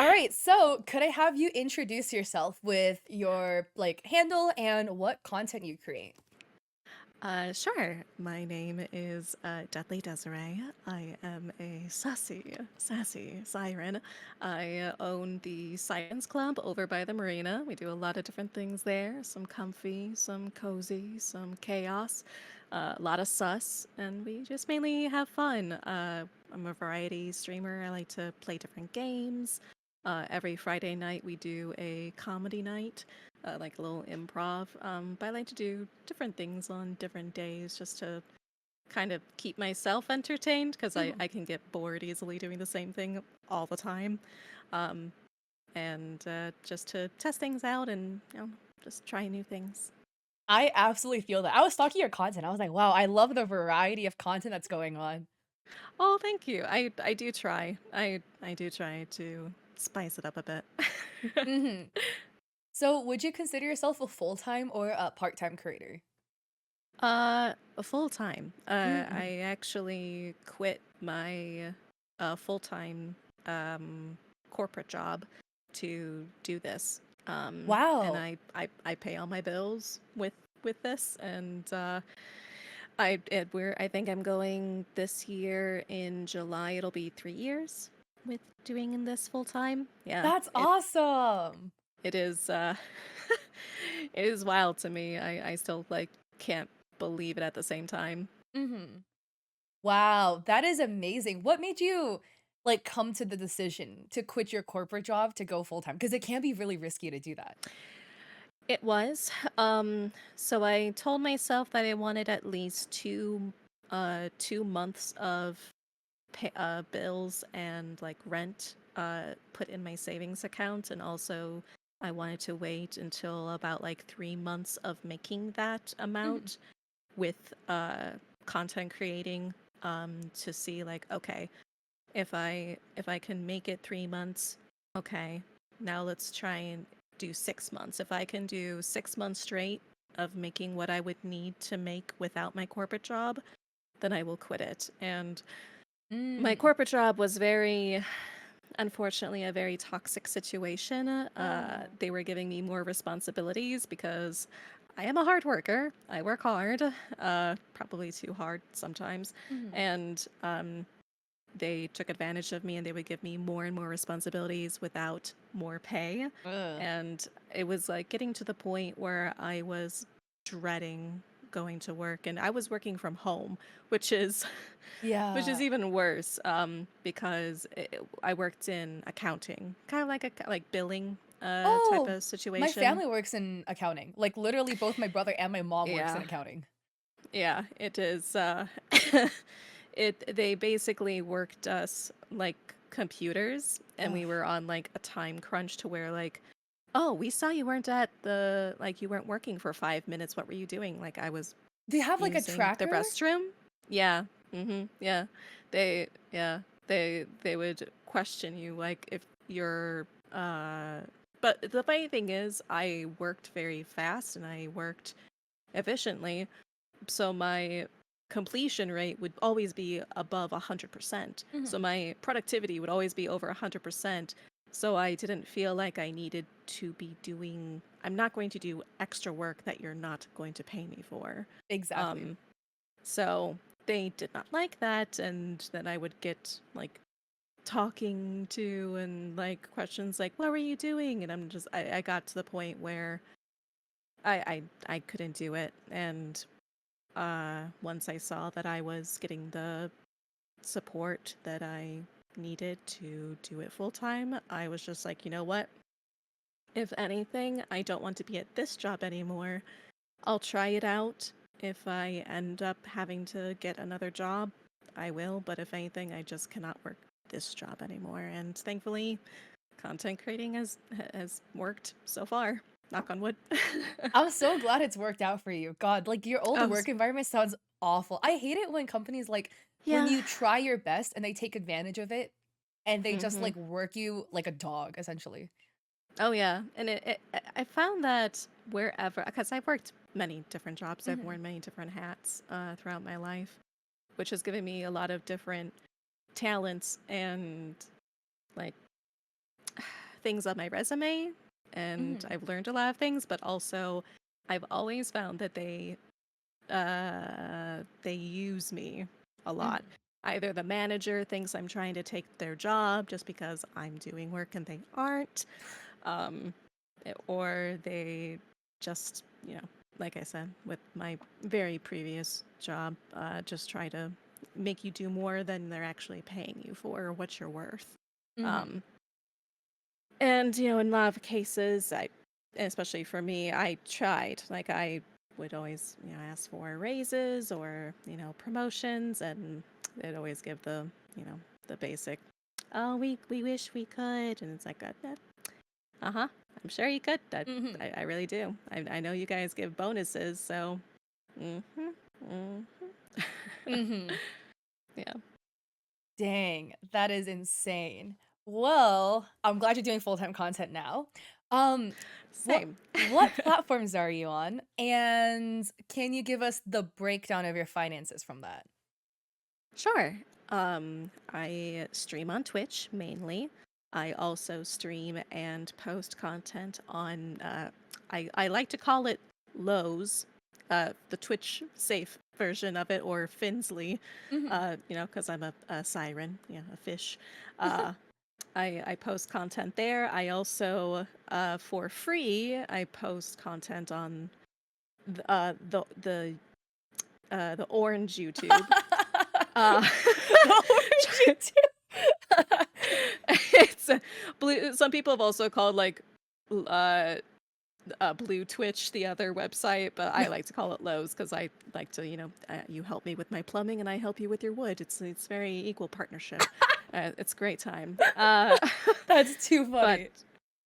All right, so could I have you introduce yourself with your like handle and what content you create? Sure. My name is DeadlyDesiree. I am a sassy siren. I own the Sirens Club over by the marina. We do a lot of different things there. Some comfy, some cozy, some chaos, a lot of sus, and we just mainly have fun. I'm a variety streamer. I like to play different games. Every Friday night we do a comedy night, like a little improv. But I like to do different things on different days just to kind of keep myself entertained because I, Mhm. I can get bored easily doing the same thing all the time. Um, and just to test things out and, just try new things. I absolutely feel that. I was stalking your content. I was like, wow, I love the variety of content that's going on. Oh, thank you. I do try. I do try to spice it up a bit. hmm So, would you consider yourself a full time or a part time creator? Full time. Mm-hmm. I actually quit my full time corporate job to do this. And Wow, I pay all my bills with this, and I think I'm going this year in July. It'll be 3 years with doing this full time. Yeah, that's awesome. it is. It is wild to me. I still like can't believe it at the same time. hmm Wow, that is amazing. What made you like come to the decision to quit your corporate job to go full time? Because it can be really risky to do that. It was. So I told myself that I wanted at least 2 months of bills and like rent put in my savings account, and also I wanted to wait until about like 3 months of making that Mhm. amount with content creating to see like okay, if I can make it 3 months, okay, now let's try and do 6 months. If I can do 6 months straight of making what I would need to make without my corporate job, then I will quit it. And my Mm. corporate job was very, unfortunately, a very toxic situation. Oh. They were giving me more responsibilities because I am a hard worker. I work hard, probably too hard sometimes. Mhm. And they took advantage of me and they would give me more and more responsibilities without more pay. Ugh. And it was like getting to the point where I was dreading going to work, and I was working from home, which is which is Yeah. even worse because I worked in accounting, kind of like a like billing type Oh, of my situation. family works in accounting. Like literally both my brother and my mom works in Yeah. accounting. Yeah, it is it they basically worked us like computers, and we Ugh. were on like a time crunch to where like, "Oh, we saw you weren't at the like you weren't working for 5 minutes. What were you doing?" Like I was Do you have like a using the tracker? restroom. Yeah. Yeah. They would question you like if you're but the funny thing is I worked very fast and I worked efficiently, so my completion rate would always be above 100%. So Mhm. my productivity would always be over 100%. So I didn't feel like I needed to be doing, I'm not going to do extra work that you're not going to pay me for. Exactly. Um, so they did not like that. And then I would get like talking to and like questions like, what were you doing? And I got to the point where I couldn't do it. And once I saw that I was getting the support that I needed to do it full time, I was just like, you know what? If anything, I don't want to be at this job anymore. I'll try it out. If I end up having to get another job, I will. But if anything, I just cannot work this job anymore. And thankfully, content creating has worked so far. Knock on wood. I'm so glad it's worked out for you. God, like your old Oh, work environment sounds awful. I hate it when companies like when yeah. you try your best and they take advantage of it and they just Mm-hmm. like work you like a dog essentially. Oh yeah, and I found that wherever, because I've worked many different jobs, I've Mhm. worn many different hats throughout my life, which has given me a lot of different talents and like things on my resume, and Mhm. I've learned a lot of things, but also I've always found that they use me a lot. Mhm. Either the manager thinks I'm trying to take their job just because I'm doing work and they aren't, um, or they just, like I said, with my very previous job, just try to make you do more than they're actually paying you for or what you're worth. Mhm. Um, and, in a lot of cases, especially for me, I tried. Like, I would always, ask for raises or, promotions, and they'd always give the basic, oh, we wish we could. And it's like, uh-huh, I'm sure you could. Mhm. I really do. I know you guys give bonuses, so, mm-hmm, mm-hmm. Mhm. Yeah, Dang, that is insane. Well, I'm glad you're doing full-time content now. Um, what same. what platforms are you on? And can you give us the breakdown of your finances from that? Sure. I stream on Twitch mainly. I also stream and post content on, I like to call it Lowe's, the Twitch safe version of it, or Finsley, Mhm. because I'm a siren, a fish. Uh, I post content there. I also, for free, I post content on the orange YouTube. Uh, Orange you too. it's blue. Some people have also called like uh, Blue Twitch the other website, but I like to call it Lowe's because I like to, you help me with my plumbing and I help you with your wood. It's very equal partnership. It's a great time. That's too But funny.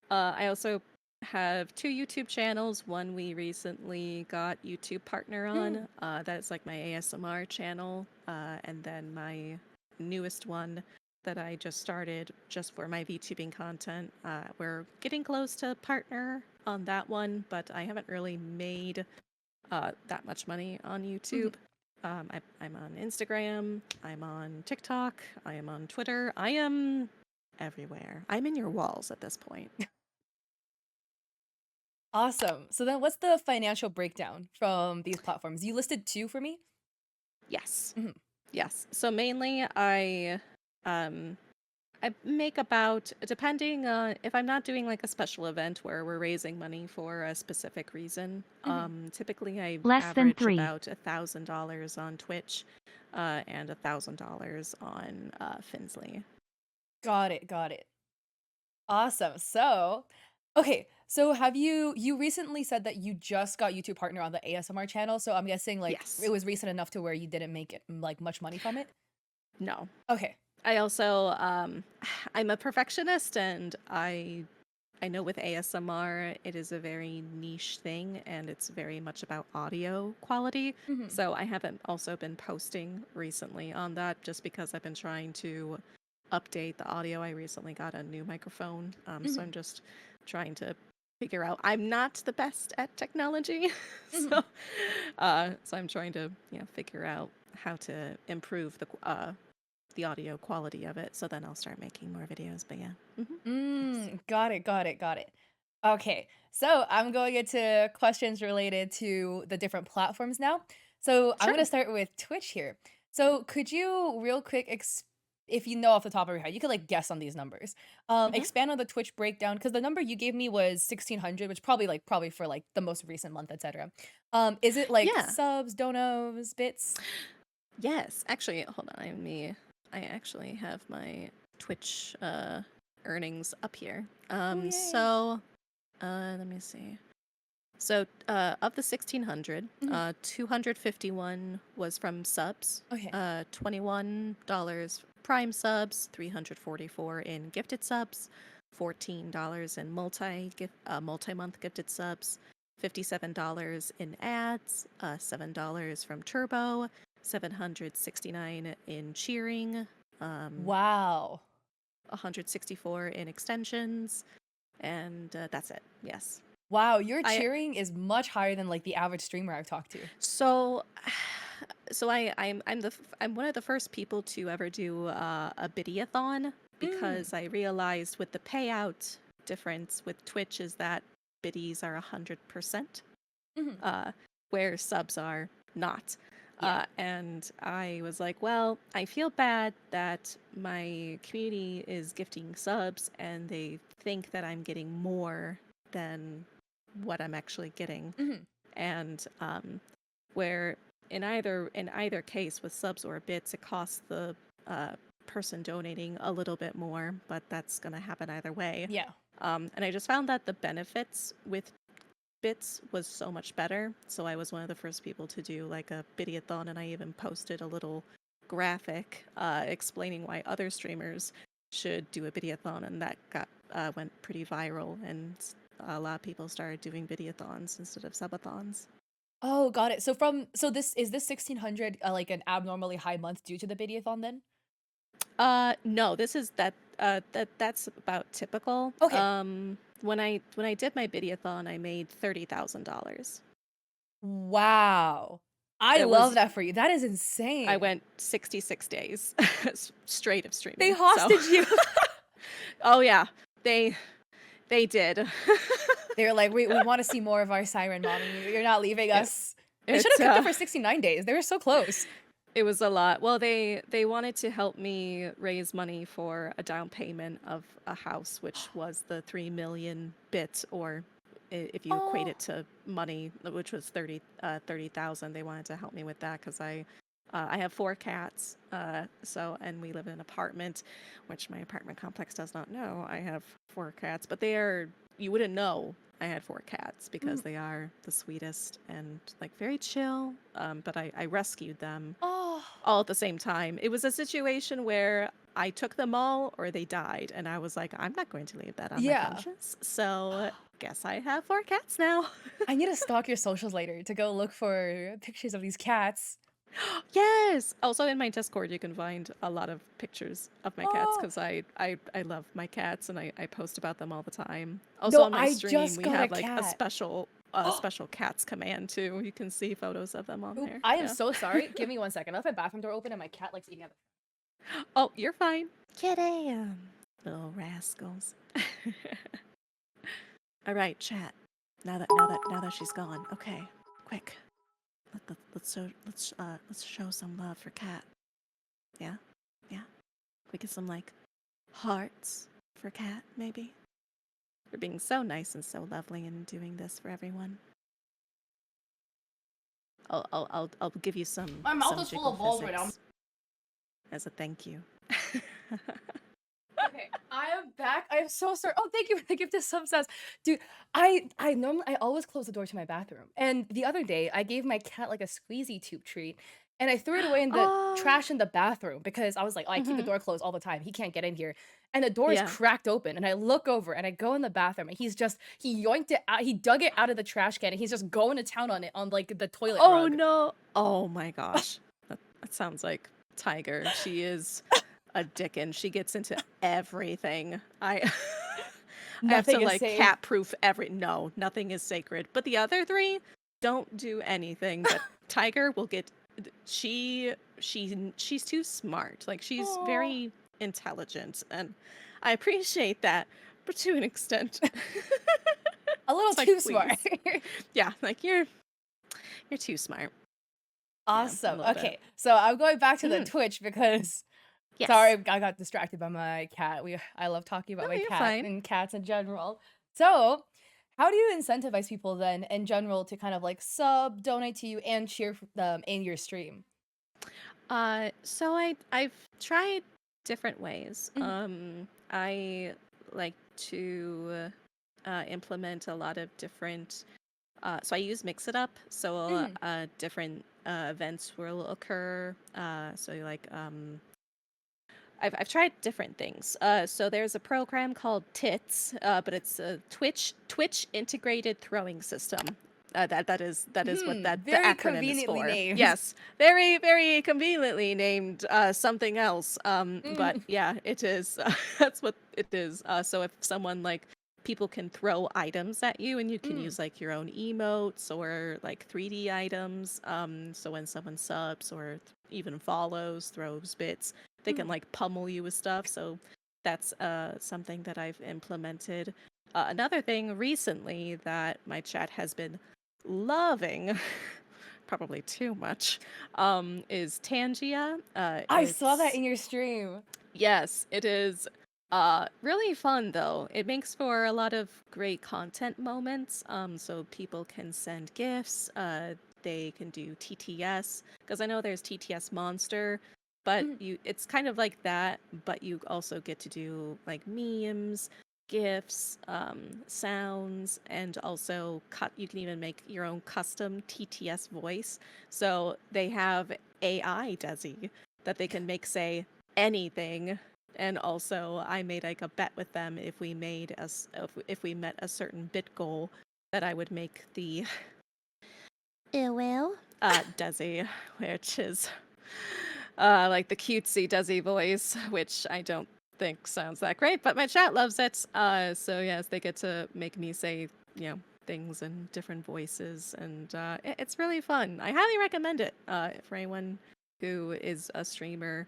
I also have two YouTube channels. One we recently got YouTube partner Mm. on. That's like my ASMR channel. And then my newest one that I just started just for my VTubing content. We're getting close to partner on that one, but I haven't really made that much money on YouTube. Mhm. I'm on Instagram. I'm on TikTok. I am on Twitter. I am everywhere. I'm in your walls at this point. Awesome. So then what's the financial breakdown from these platforms? You listed 2 for me? Yes. Mhm. Yes. So mainly um I make about, depending on if I'm not doing like a special event where we're raising money for a specific reason, Mhm. typically I Less than average 3. about $1,000 on Twitch, and $1,000 on Finsley. Got it, got it. Awesome. So, okay, so you recently said that you just got YouTube partner on the ASMR channel, so I'm guessing, like, it Yes. was recent enough to where you didn't make it, like, much money from it? No. Okay. I also I'm a perfectionist, and I know with ASMR, it is a very niche thing and it's very much about audio quality. Mhm. So I haven't also been posting recently on that just because I've been trying to update the audio. I recently got a new microphone. So I'm Mhm. just trying to figure out. I'm not the best at technology. Mhm. So I'm trying to, figure out how to improve the audio quality of it. So then I'll start making more videos. But yeah. Yes. Got it, got it, got it. Okay, so I'm going into questions related to the different platforms now. So I'm gonna Sure. start with Twitch here. So could you real quick if you know off the top of your head, you could like guess on these numbers. hmm Expand on the Twitch breakdown because the number you gave me was 1,600, which probably for like the most recent month, etc. Is it like Yeah. subs, donos, bits? Yes, actually, hold on. I actually have my Twitch earnings up here. Oh yay. So let me see. So of the 1,600, Mhm. 251 was from subs, Okay. $21 Prime subs, 344 in gifted subs, $14 in multi-month gifted subs, $57 in ads, $7 from Turbo, 769 in cheering, um, Wow. 164 in extensions, and that's it. Yes. Wow, your I cheering is much higher than like the average streamer I've talked to. So, I'm one of the first people to ever do a bidyathon Mm. because I realized with the payout difference with Twitch is that biddies are 100%, Mhm. where subs are not. Yeah. And I was like, well, I feel bad that my community is gifting subs and they think that I'm getting more than what I'm actually getting. Mhm. And where in either case with subs or bits, it costs the person donating a little bit more, but that's going to happen either way. Yeah. And I just found that the benefits with bits was so much better. So I was one of the first people to do like a bidyathon, and I even posted a little graphic explaining why other streamers should do a bidyathon, and that went pretty viral, and a lot of people started doing bidyathons instead of subathons. Oh, got it. So this is this 1,600, like, an abnormally high month due to the Bidyathon then? No, this is that's about typical. Okay. When I did my bidyathon, I made $30,000. Wow. I It love was that for you. That is I insane. went 66 days straight of They streaming. So, hostage you. oh yeah, they they did. They're like, "We wanna see more of our siren mommy. You're not leaving it us." They it should've kept it for 69 days. They were so close. it was a lot. Well, they wanted to help me raise money for a down payment of a house, which was the 3 million bits, or if you equate Oh. it to money, which was 30,000. They wanted to help me with that because I have 4 cats, and we live in an apartment, which my apartment complex does not know. I have 4 cats, but you wouldn't know I had 4 cats because Mhm. they are the sweetest and like very chill. But I rescued them Oh. all at the same time. It was a situation where I took them all or they died, and I was like, I'm not going to leave that on my Yeah. conscience. So guess I have 4 cats now. I need to stalk your socials later to go look for pictures of these cats. Yes. Also in my Discord, you can find a lot of pictures of my cats Oh. because I love my cats, and I post about them all the time. Also No, on my I stream, just we got a have like a cat. special cats command too. You can see photos of them on Oop, there. I am Yeah. so sorry. Give me 1 second. I left my bathroom door open and my cat likes eating at Oh, you're fine. Kitty, little rascals. All right, chat. Now that she's gone, okay, quick. Let's show some love for Cat. Yeah, yeah. We get some like hearts for Cat, maybe. For being so nice and so lovely and doing this for everyone. I'll give you My mouth some is full jiggle of balls right now. physics as a thank you. Okay, I am back. I am so sorry. Oh, thank you for the gift of subsets. Dude, I always close the door to my bathroom. And the other day, I gave my cat like a squeezy tube treat, and I threw it away in the Oh, trash in the bathroom because I was like, oh, I keep the hmm, door closed all the time. He can't get in here. And the door is yeah. cracked open, and I look over and I go in the bathroom, and he yoinked it out, he dug it out of the trash can, and he's just going to town on it on like the toilet Oh rug. no. Oh my gosh. That sounds like Tiger. She is a Dickens. She gets into everything. I have to Nothing is like safe. cat proof every no, nothing is sacred. But the other three don't do anything. But Tiger will get she's too smart. Like she's Oh, very intelligent, and I appreciate that, but to an extent. a little It's like too smart. please. Yeah, like you're too smart. Yeah, a Awesome. little bit. Okay, so I'm going back to the Mhm. Twitch because sorry, Yes. I got distracted by my cat. I love talking about No, my you're cat fine. and cats in general. So, how do you incentivize people then in general to kind of like sub, donate to you, and cheer for them in your stream? So I've tried different ways. Mhm, I like to implement a lot of different. So I use Mix It Up. So mhm, different events will occur. So like I've tried different things. So there's a program called TITS, but it's a Twitch integrated throwing system. That is what the very acronym is conveniently for. named. Yes, very very conveniently named something else. But Mm, yeah, it is. That's what it is. So if someone like people can throw items at you, and you can mm, use like your own emotes or like 3D items. So when someone subs or even follows, throws bits, they can mm, like pummel you with stuff. So that's something that I've implemented. Another thing recently that my chat has been loving, probably too much, is Tangia. I saw that It's in your stream. Yes, it is really fun though. It makes for a lot of great content moments. So people can send gifts, they can do TTS, because I know there's TTS Monster, but Mm. it's kind of like that, but you also get to do like memes, gifs, sounds, and also you can even make your own custom TTS voice. So they have AI Desi that they can make say anything. And also, I made like a bet with them if we met a certain bit goal that I would make the Desi, which is like the cutesy Desi voice, which I don't think sounds that great, but my chat loves it. So yes, they get to make me say, things in different voices, and it's really fun. I highly recommend it for anyone who is a streamer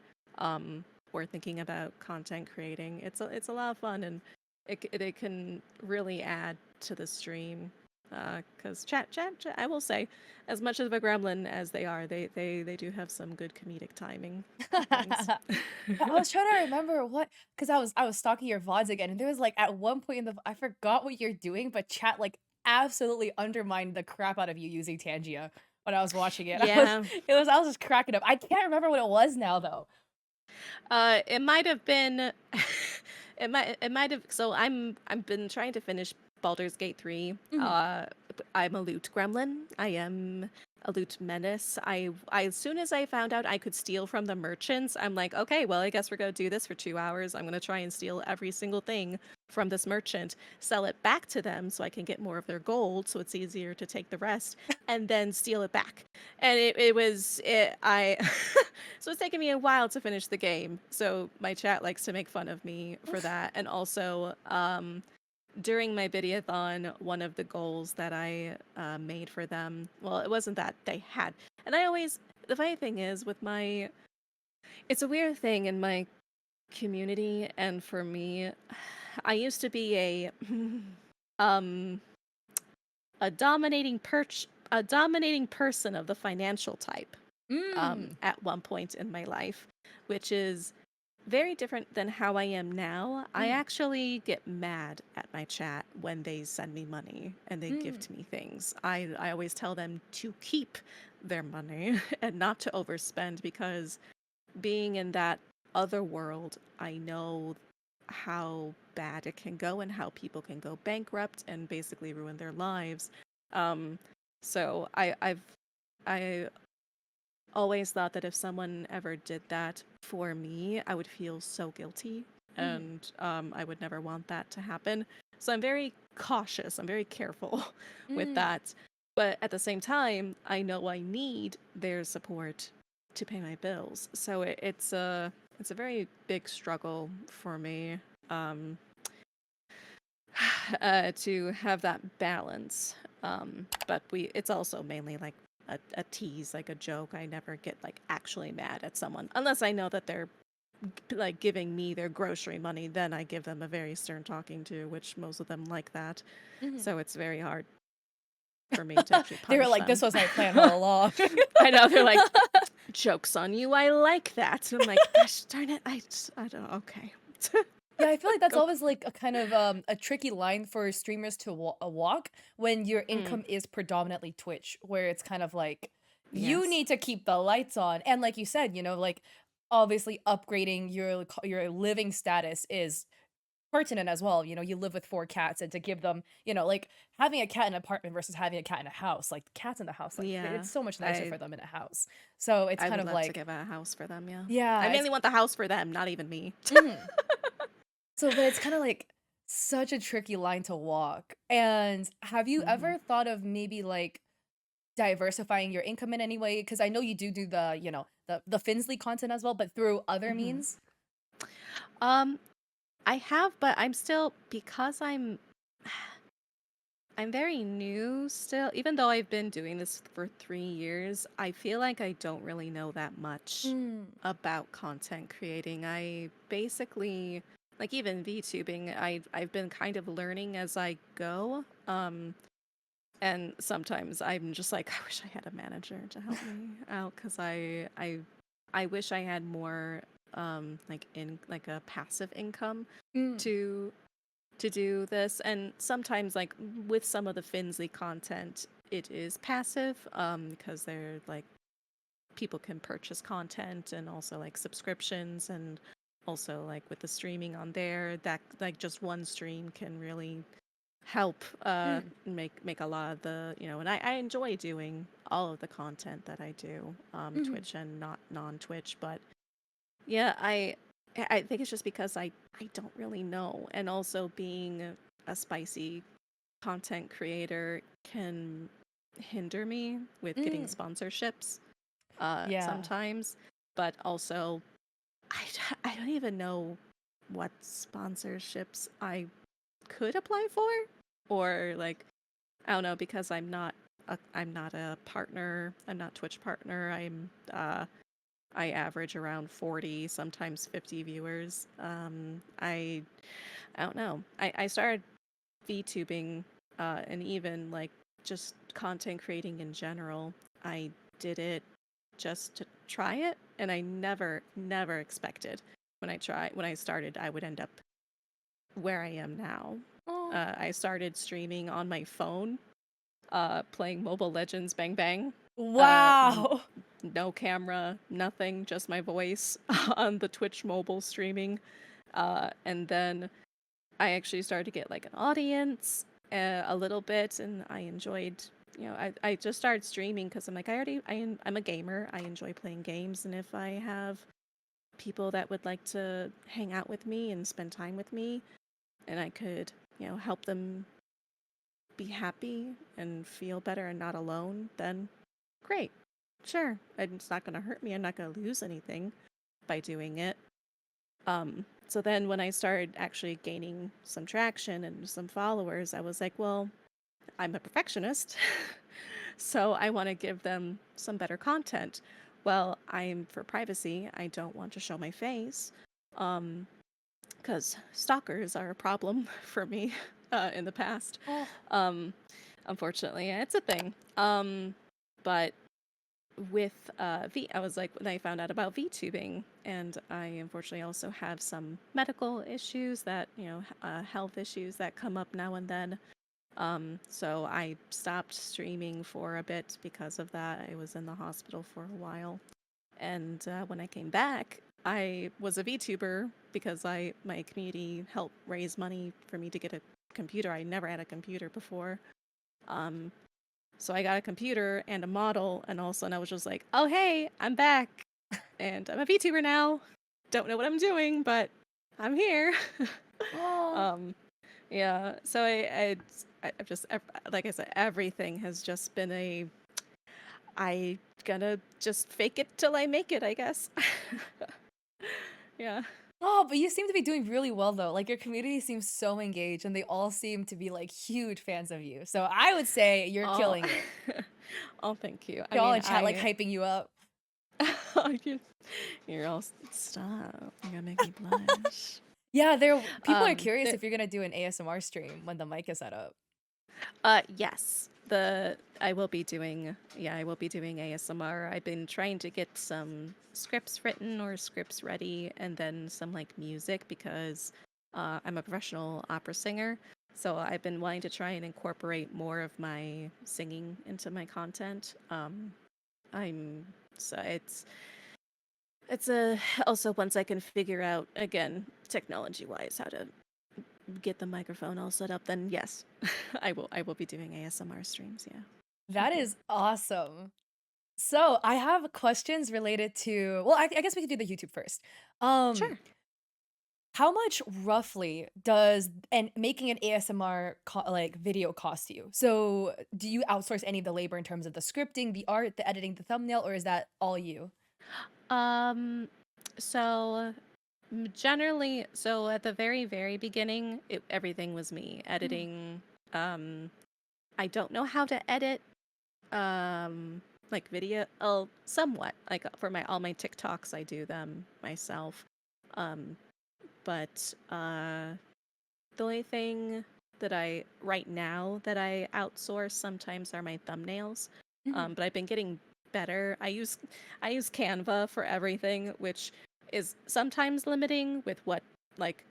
or thinking about content creating. It's a lot of fun, and it can really add to the stream. Because chat, I will say, as much of a gremlin as they are, they do have some good comedic timing and things. I was trying to remember because I was stalking your VODs again, and there was like at one point in I forgot what you're doing, but chat like absolutely undermined the crap out of you using Tangia when I was watching it. Yeah. I was just cracking up. I can't remember what it was now though. It might have been. it might have. So I've been trying to finish Baldur's Gate 3. Mhm. I'm a loot gremlin. I am a loot menace. I as soon as I found out I could steal from the merchants, I'm like, okay, well, I guess we're gonna do this for 2 hours. I'm gonna try and steal every single thing from this merchant, sell it back to them so I can get more of their gold, so it's easier to take the rest, and then steal it back. And it was it I so it's taken me a while to finish the game. So my chat likes to make fun of me for that. And also, during my videothon, one of the goals that I made for them, well, it wasn't that they had. And the funny thing is, it's a weird thing in my community, and for me, I used to be um, a dominating person of the financial type. Mm. At one point in my life, which is very different than how I am now. I Mhm. actually get mad at my chat when they send me money and they Mm. gift me things. I always tell them to keep their money and not to overspend, because being in that other world, I know how bad it can go and how people can go bankrupt and basically ruin their lives. Um, so I always thought that if someone ever did that for me, I would feel so guilty, Mhm. and I would never want that to happen. So I'm very cautious. I'm very careful with Mm. that. But at the same time, I know I need their support to pay my bills. So it's a very big struggle for me, um, to have that balance. But it's also mainly like a tease, like a joke. I never get like actually mad at someone unless I know that they're like giving me their grocery money. Then I give them a very stern talking to, which most of them like that. Mhm. So it's very hard for me to actually They were punish like, "This them. was my plan all along." I know, they're like, jokes on you. I like that. And I'm like, gosh darn it. I don't. Okay. Yeah, I feel like that's Go. always like a kind of a tricky line for streamers to walk when your Mm, income is predominantly Twitch, where it's kind of like you yes. need to keep the lights on, and like you said, like obviously upgrading your living status is pertinent as well. You live with 4 cats, and to give them, like having a cat in an apartment versus having a cat in a house, like cats in the house, like Yeah. it's so much nicer I for them in a house. So it's I kind would of love to like, give a house for them, yeah. I yeah, it's mainly want the house for them, not even me. mhm. So, but it's kind of like such a tricky line to walk. And have you Hmm. ever thought of maybe like diversifying your income in any way? Because I know you do the, the Finsley content as well, but through other Hmm. means. Um, I have, but I'm still, because I'm very new still. Even though I've been doing this for 3 years, I feel like I don't really know that much Mm. about content creating. I basically like even VTubing, I've been kind of learning as I go. And sometimes I'm just like, I wish I had a manager to help me out because I wish I had more like in like a passive income Mm, to do this. And sometimes like with some of the Finsley content, it is passive because they're like people can purchase content and also like subscriptions, and also like with the streaming on there, that like just one stream can really help mm, make a lot of the, and I enjoy doing all of the content that I do, mhm, Twitch and not non-Twitch. But yeah, I think it's just because I don't really know, and also being a spicy content creator can hinder me with getting mm. sponsorships Yeah. sometimes. But also I don't even know what sponsorships I could apply for, or like I don't know, because I'm not a partner. I'm not Twitch partner. I average around 40, sometimes 50 viewers. I don't know. I started VTubing and even like just content creating in general. I did it just to try it, and I never expected when I started I would end up where I am now. Oh. I started streaming on my phone, playing Mobile Legends Bang Bang. N- Wow. no camera, nothing, just my voice on the Twitch mobile streaming. And then I actually started to get like an audience a little bit, and I enjoyed. I just started streaming because I'm like I'm a gamer. I enjoy playing games, and if I have people that would like to hang out with me and spend time with me, and I could help them be happy and feel better and not alone, then great. Sure. It's not going to hurt me. I'm not going to lose anything by doing it. So then when I started actually gaining some traction and some followers, I was like, well, I'm a perfectionist. So I want to give them some better content. Well, I'm for privacy. I don't want to show my face. Because stalkers are a problem for me in the past. Oh. Um, Unfortunately, it's a thing. But with I was like, when I found out about VTubing, and I unfortunately also have some medical issues that, health issues that come up now and then. So I stopped streaming for a bit because of that. I was in the hospital for a while. And when I came back, I was a VTuber because my community helped raise money for me to get a computer. I never had a computer before. Um, so I got a computer and a model, and all of a sudden I was just like, oh, hey, I'm back. And I'm a VTuber now. Don't know what I'm doing, but I'm here. Oh. um, yeah, so I've just, like I said, everything has just been I gonna just fake it till I make it, I guess. Yeah. Oh, but you seem to be doing really well though. Like your community seems so engaged and they all seem to be like huge fans of you. So I would say you're Oh, killing it. oh, thank you. I They're all mean, in chat like hyping you up. you- you're all stop. You're gonna make me blush. Yeah, there people are curious There, if you're gonna do an ASMR stream when the mic is set up. yes, I will be doing, yeah, I will be doing ASMR. I've been trying to get some scripts written or scripts ready, and then some like music because I'm a professional opera singer. So I've been wanting to try and incorporate more of my singing into my content. I'm so it's a also once I can figure out again technology wise how to get the microphone all set up, then yes, I will be doing ASMR streams. Yeah. That is awesome. So I have questions related to well, I guess we could do the YouTube first. Um, Sure. how much roughly does and making an ASMR like video cost you? So do you outsource any of the labor in terms of the scripting, the art, the editing, the thumbnail, or is that all you? Um, so generally, so at the very beginning, everything was me Mm. editing. Um, I don't know how to edit like video. Oh, somewhat like for my all my TikToks, I do them myself. Um, But the only thing that I right now that I outsource sometimes are my thumbnails. Mhm. But I've been getting better. I use Canva for everything, which is sometimes limiting with what like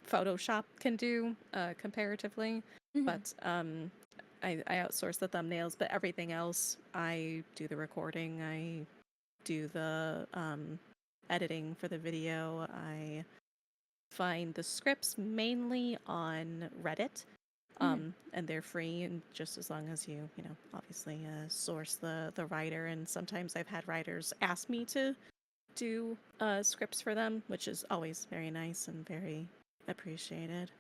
Photoshop can do comparatively. Mhm. But I outsource the thumbnails, but everything else I do the recording. I do the editing for the video. I find the scripts mainly on Reddit, Mhm. and they're free. And just as long as you know, obviously source the writer. And sometimes I've had writers ask me to do scripts for them, which is always very nice and very appreciated.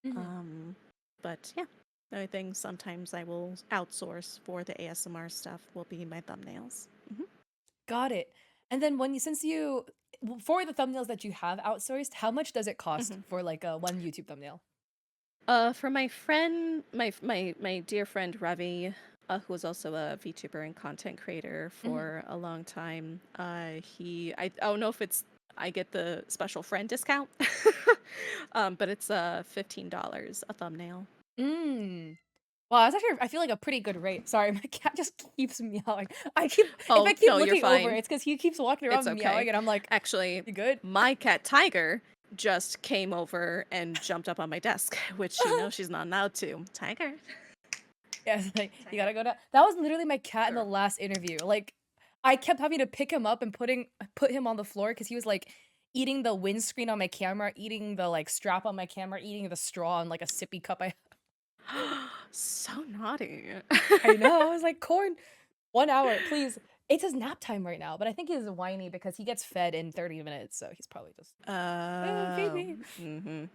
Mhm. Um, but yeah, the only thing sometimes I will outsource for the ASMR stuff will be my thumbnails. Got it. And then since you for the thumbnails that you have outsourced, how much does it cost Hmm. for like a one YouTube thumbnail? For my friend, my dear friend Ravi, who was also a VTuber and content creator Mhm. for a long time, I don't know if it's I get the special friend discount, but it's $15 a thumbnail. Mm. Wow, that's actually I feel like a pretty good rate. Sorry, my cat just keeps meowing. I keep if I Oh keep no, you're looking over, fine. it's because he keeps walking It's around meowing, okay. and I'm like, Actually, "You good?" my cat Tiger just came over and jumped up on my desk, which you know she's not allowed to. Tiger. Yeah, it's like, "You Tiger. gotta go down." That was literally my cat in the Sure. last interview. Like, I kept having to pick him up and put him on the floor because he was like eating the windscreen on my camera, eating the like strap on my camera, eating the straw in like a sippy cup. So naughty. I know. I was like, "Corn, 1 hour, please." It's his nap time right now, but I think he's whiny because he gets fed in 30 minutes, so he's probably just, "Oh, feed Oh. me." Mm-hmm.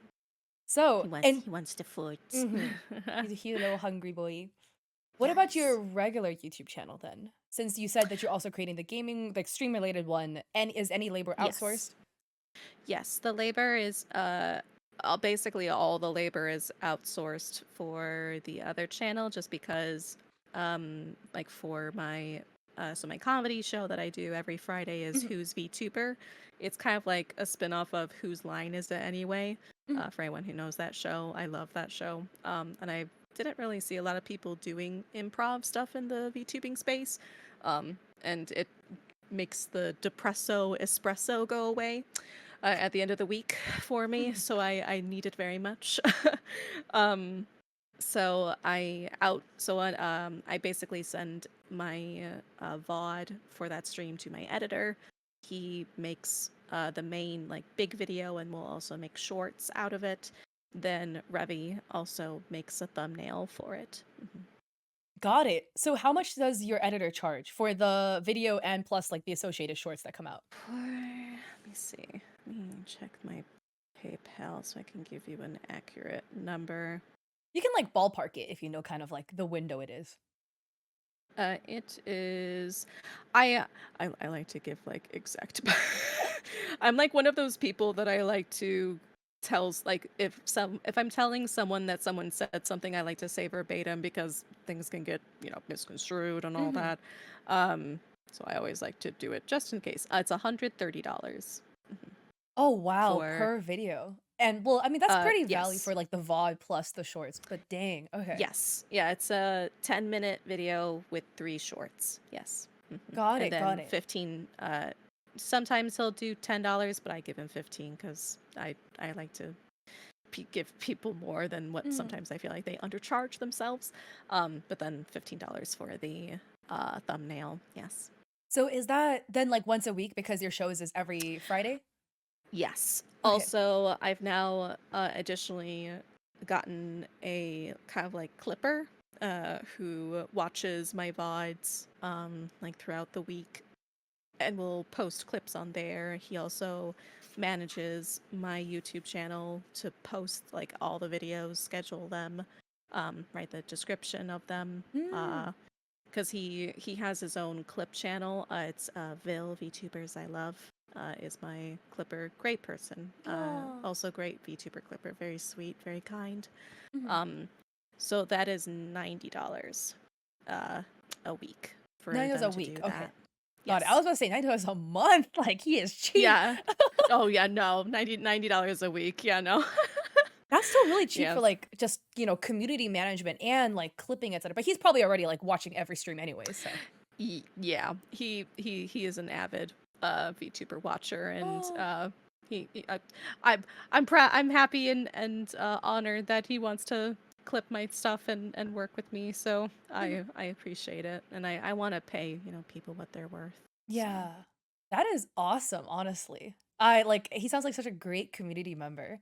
So, He wants and he wants the foods. mhm, he's a little hungry boy. What about your Yes. regular YouTube channel then? Since you said that you're also creating the gaming, like stream related one, and is any labor Yes. outsourced? Yes. The labor is basically all the labor is outsourced for the other channel just because like for my so my comedy show that I do every Friday is Mhm, Who's VTuber. It's kind of like a spin-off of Whose Line Is It Anyway? mhm. For anyone who knows that show, I love that show. And I didn't really see a lot of people doing improv stuff in the VTubing space. And it makes the depresso espresso go away at the end of the week for me, so I need it very much. um, I basically send my VOD for that stream to my editor. He makes the main like big video and will also make shorts out of it. Then Revi also makes a thumbnail for it. Mhm. Got it. So how much does your editor charge for the video and plus like the associated shorts that come out? Let me see. Let me check my PayPal so I can give you an accurate number. You can like ballpark it if you know kind of like the window it is. It is. I I like to give like exact. I'm like one of those people that I like to tells like if I'm telling someone that someone said something, I like to say verbatim because things can get misconstrued and all Mhm. that. Um, so I always like to do it just in case. It's $130 Oh, wow, for per video. And well, I mean, that's pretty value yes. for like the VOD plus the shorts, but dang, okay. Yes. Yeah, it's a 10-minute video with 3 shorts. Yes. Got And it, got then it. 15 sometimes he'll do $10, but I give him 15 cuz I like to give people more than what Mhm. sometimes I feel like they undercharge themselves. But then $15 for the thumbnail. Yes. So is that then like once a week because your shows is every Friday? Yes. Okay. Also, I've now additionally gotten a kind of like clipper who watches my VODs like throughout the week and will post clips on there. He also manages my YouTube channel to post like all the videos, schedule them, write the description of them. Mm. Because he has his own clip channel. It's VTubers I love is my clipper. Great person. Aw. Also great VTuber clipper. Very sweet, very kind. Mhm. Um, so that is $90 uh, a week for That was them a to week, do okay. that. Got it. I was Yes. about to say $90 a month, like, he is cheap. Yeah. Oh, yeah, no, $90 a week, yeah, no. That's still really cheap Yeah. for, like, just, community management and, like, clipping, etcetera, but he's probably already, like, watching every stream anyways, so. Yeah, he is an avid VTuber watcher, and Oh. he I'm happy and honored that he wants to clip my stuff and work with me. So Mhm. I appreciate it, and I want to pay people what they're worth. So Yeah. That is awesome, honestly. I like he sounds like such a great community member.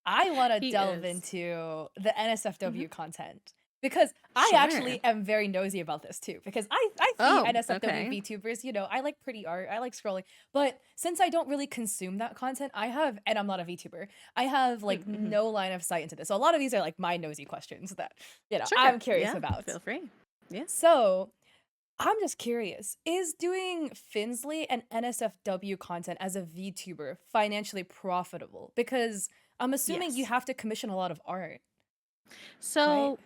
I wanna he delve is. into the Hmm. NSFW content because I Sure. actually am very nosy about this too because I see Oh, NSFW okay. VTubers, I like pretty art, I like scrolling, but since I don't really consume that content, and I'm not a VTuber, I have, like, Mm-hmm. no line of sight into this. So a lot of these are, like, my nosy questions that, Sure. I'm curious Yeah. about. Feel free. Yeah. So I'm just curious, is doing Finsley and NSFW content as a VTuber financially profitable? Because I'm assuming you Yes. have to commission a lot of art, right? So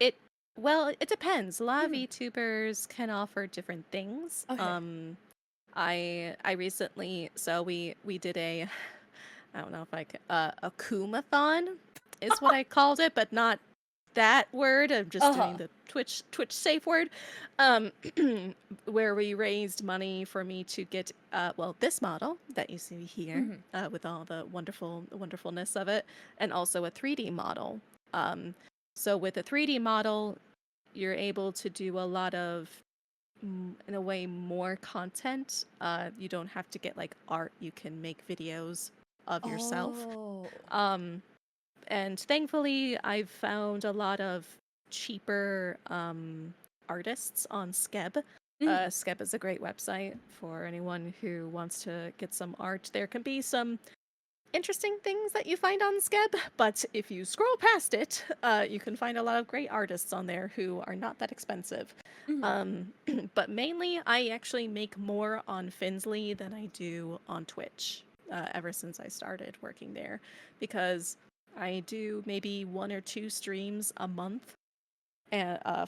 It well, it depends. A lot of Mhm. VTubers can offer different things. Okay. I recently we did a I don't know if I can a kumathon is what I called it, but not that word. I'm just doing Uh-huh. the Twitch safe word. Um, where we raised money for me to get this model that you see here Mhm. with all the wonderfulness of it, and also a 3D model. Um, so with a 3D model, you're able to do a lot of in a way more content. You don't have to get like art. You can make videos of yourself. Oh. Um, and thankfully, I've found a lot of cheaper artists on Skeb. Mhm. Skeb is a great website for anyone who wants to get some art. There can be some interesting things that you find on Skeb, but if you scroll past it, you can find a lot of great artists on there who are not that expensive. Mhm. Um, but mainly, I actually make more on Finsley than I do on Twitch ever since I started working there, because I do maybe 1 or 2 streams a month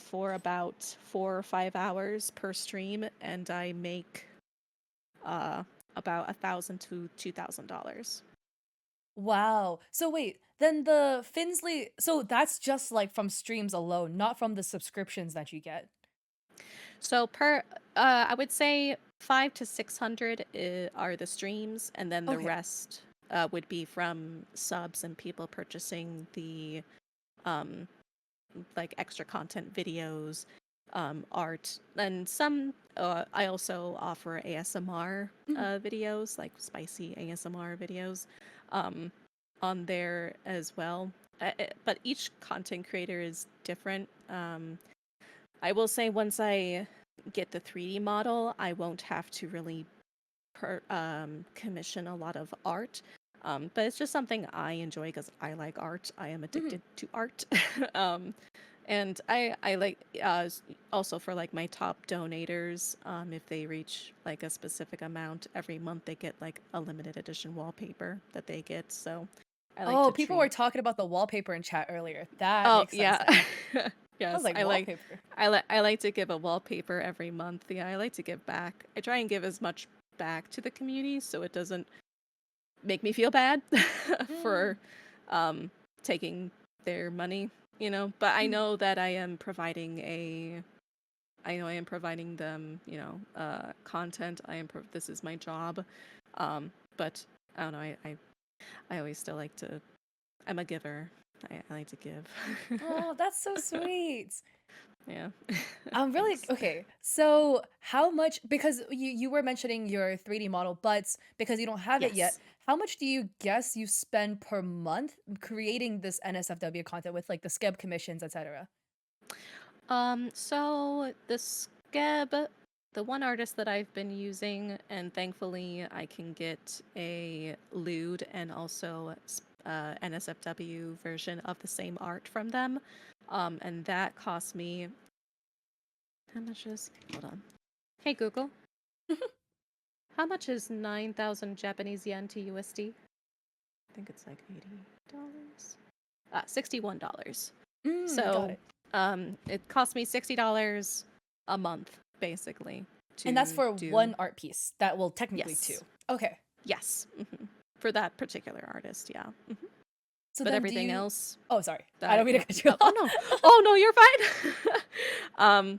for about 4 or 5 hours per stream, and I make uh, about $1,000 to $2,000. Wow. So wait, then the Finsley so that's just, like, from streams alone, not from the subscriptions that you get? So I would say 500 to 600 are the streams, and then the Okay. rest would be from subs and people purchasing the um, like extra content videos, art, and some. I also offer ASMR Mhm. videos, like spicy ASMR videos, um, on there as well. But each content creator is different. I will say once I get the 3D model, I won't have to really commission a lot of art. But it's just something I enjoy because I like art. I am Mhm. addicted to art. um, and I like also for like my top donators, if they reach like a specific amount every month, they get like a limited edition wallpaper that they get. So I like Oh, to people were treat. talking about the wallpaper in chat earlier. That Oh makes sense yeah. now. I was Yes, like, "Wallpaper?" I like to give a wallpaper every month. Yeah, I like to give back. I try and give as much back to the community so it doesn't make me feel bad Mm. for um taking their money, but I Mhm. know that I know I am providing them, content. This is my job. But I don't know, I always still like to I'm a giver. I like to give. Oh, that's so sweet. Yeah. I'm really Thanks. okay. So, how much because you were mentioning your 3D model, but because you don't have it yet, Yes. how much do you guess you spend per month creating this NSFW content with like the skeb commissions, etc.? So the Skeb, the one artist that I've been using, and thankfully I can get a lewd and also NSFW version of the same art from them. And that cost me how much is? Hold on. Hey Google, how much is 9,000 Japanese yen to USD? I think it's like $80. $61. Mm, got So, it. it cost me $60 a month, basically. And that's to for do. one art piece. That will technically two. Yes. Okay. Yes. For that particular artist, yeah. So But then do everything you else Oh, sorry. I don't that mean to yeah. cut you Oh off. no. Oh no, you're fine.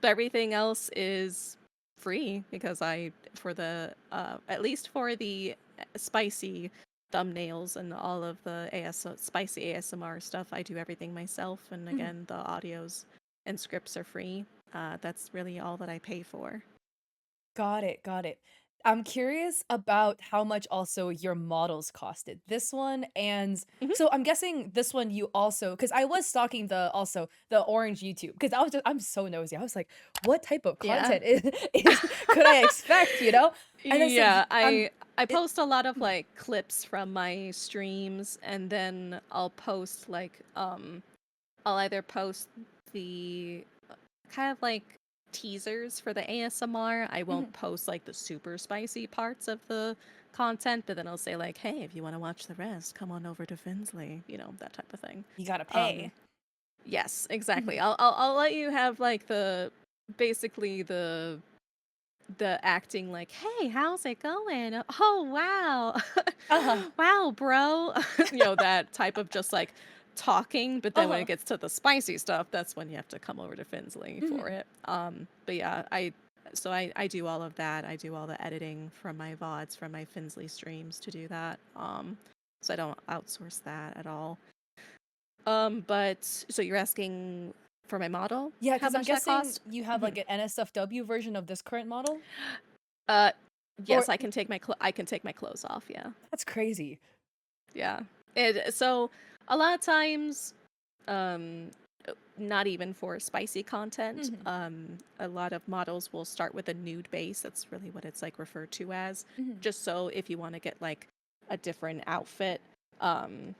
But everything else is free because I for the at least for the spicy thumbnails and all of the spicy ASMR stuff, I do everything myself. And Mhm. again, the audios and scripts are free. That's really all that I pay for. Got it, got it. I'm curious about how much also your models costed. This one and Mhm. so I'm guessing this one you also because I was stalking the orange YouTube because I'm so nosy. I was like, what type of Yeah. content is could I expect, you know? And then so Yeah, I'm I it post a lot of mhm, like clips from my streams, and then I'll post like I'll either post the kind of like teasers for the ASMR. I won't mhm. post like the super spicy parts of the content, but then I'll say like, "Hey, if you want to watch the rest, come on over to Finsley," that type of thing. You gotta Um, pay. yes, exactly. Mhm. I'll let you have like basically the acting like, "Hey, how's it going? Oh, wow. Uh-huh. Wow, bro." That type of just like talking, but then when it Uh-huh. gets to the spicy stuff, that's when you have to come over to Finsley for Mhm. it. But yeah, I do all of that. I do all the editing from my VODs, from my Finsley streams to do that. So I don't outsource that at all. But so you're asking for my model, Yeah, how because I'm much that guessing cost? you have like an NSFW version of this current model? Uh, Or yes, I can take my clothes off. Yeah, that's crazy. yeah. So a lot of times, um, not even for spicy content. Mhm. A lot of models will start with a nude base. That's really what it's like referred to as. Mhm. Just so if you want to get like a different outfit, kind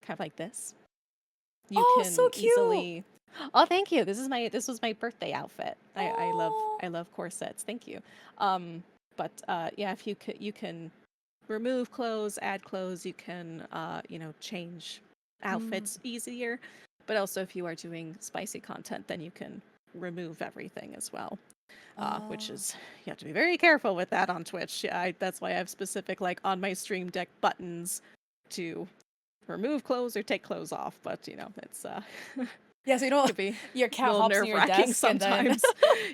of like this, you Oh, so can cute. easily. Oh, thank you. This was my birthday outfit. Oh. I love corsets. Thank you. But yeah, if you can remove clothes, add clothes, you can change Mm. outfits easier. But also if you are doing spicy content, then you can remove everything as well. Which Oh. is you have to be very careful with that on Twitch. Yeah, that's why I have specific like on my stream deck buttons to remove clothes or take clothes off. But it's Yeah, so you don't could be your a cat little hops near nerve your wracking desk and then sometimes.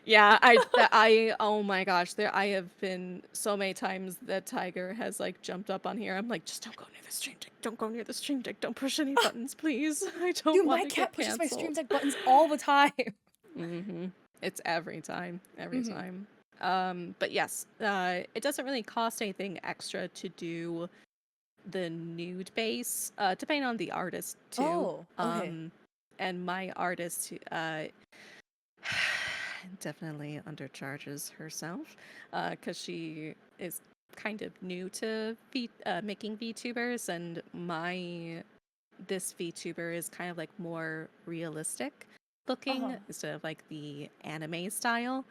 Yeah, I oh my gosh, there I have been so many times that Tiger has like jumped up on here. I'm like, just don't go near the stream deck. Don't go near the stream deck. Don't push any buttons, please. I don't dude, want my to cat get pushes my Stream canceled. Deck buttons all the time. It's every time, every Mhm. time. But yes, it doesn't really cost anything extra to do the nude base, depending on the artist too. Oh, okay. And my artist, definitely undercharges herself, because she is kind of new to making VTubers, and this VTuber is kind of like more realistic Uh-huh. looking instead of like the anime style,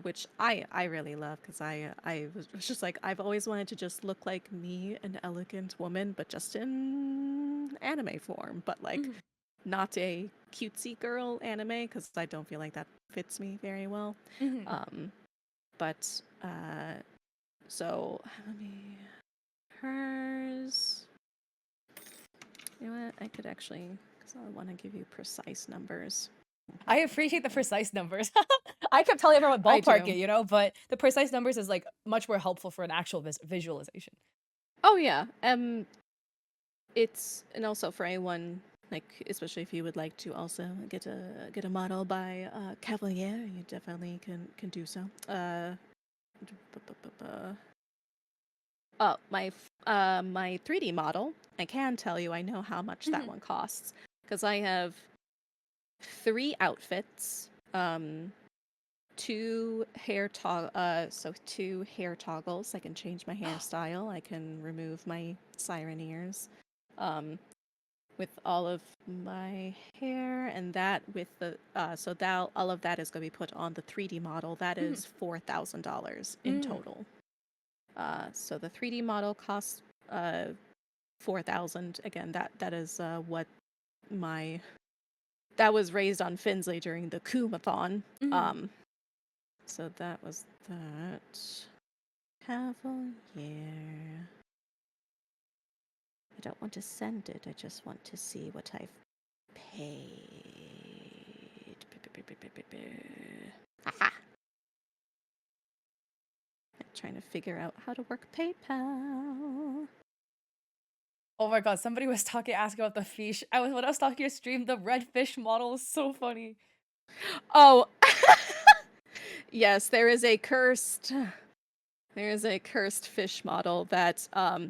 which I really love because I was just like I've always wanted to just look like me, an elegant woman, but just in anime form, but like Mhm. not a cutesy girl anime because I don't feel like that fits me very well. Mhm. Um, but so let me hers. You know what? I could actually, because I want to give you precise numbers. I appreciate the precise numbers. I kept telling everyone I ballpark it, do. but the precise numbers is like much more helpful for an actual visualization. Oh yeah. It's and also for anyone like, especially if you would like to also get a model by Cavalier, you definitely can do so. Oh, my 3D model. I can tell you, I know how much that Mhm. one costs because I have 3 outfits. Two hair toggles. I can change my hairstyle. I can remove my siren ears. Um, with all of my hair and that with the so that all of that is going to be put on the 3D model. That Mhm. is $4,000 in Mm. total. So the 3D model costs 4,000. Again, that is what my that was raised on Finsley during the Kumathon. Mhm. Um, So that was that. Cavalier. I don't want to send it. I just want to see what I've paid. Aha! I'm trying to figure out how to work PayPal. Oh my god, somebody was asking about the fish. When I was talking to your stream, the red fish model is so funny. Oh, yes, there is a cursed fish model that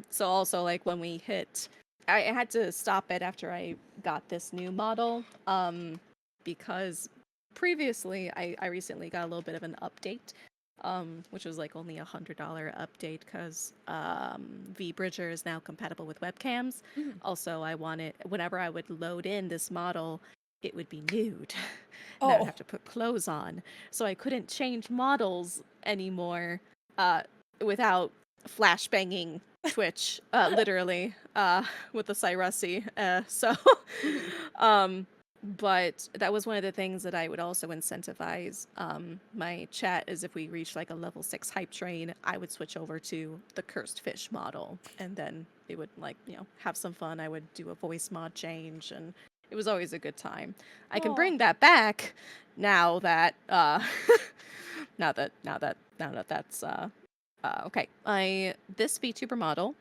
so also like when we hit I had to stop it after I got this new model because previously I recently got a little bit of an update which was like only $100 update because VBridger is now compatible with webcams. Mhm. Also, I wanted whenever I would load in this model, it would be nude, and I would Oh. have to put clothes on, so I couldn't change models anymore uh, without flashbanging Twitch, literally, with the Cyrussy. Mhm. Um, but that was one of the things that I would also incentivize my chat is if we reach like a level 6 hype train, I would switch over to the cursed fish model, and then they would like have some fun. I would do a voice mod change, and it was always a good time. I can Oh. bring that back now that now that that's okay. This VTuber model,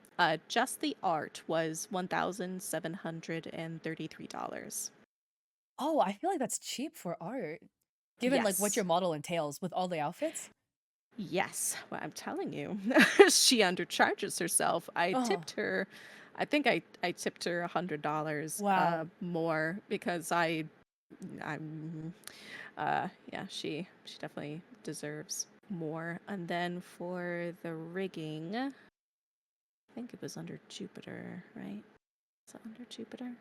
just the art was $1,733. Oh, I feel like that's cheap for art, given, like, what your Yes. model entails with all the outfits. Yes. Well, I'm telling you, she undercharges herself. I Oh, tipped her. I think I tipped her $100 wow. more because I'm yeah, she definitely deserves more. And then for the rigging, I think it was under Jupiter, right? Is it under Jupiter?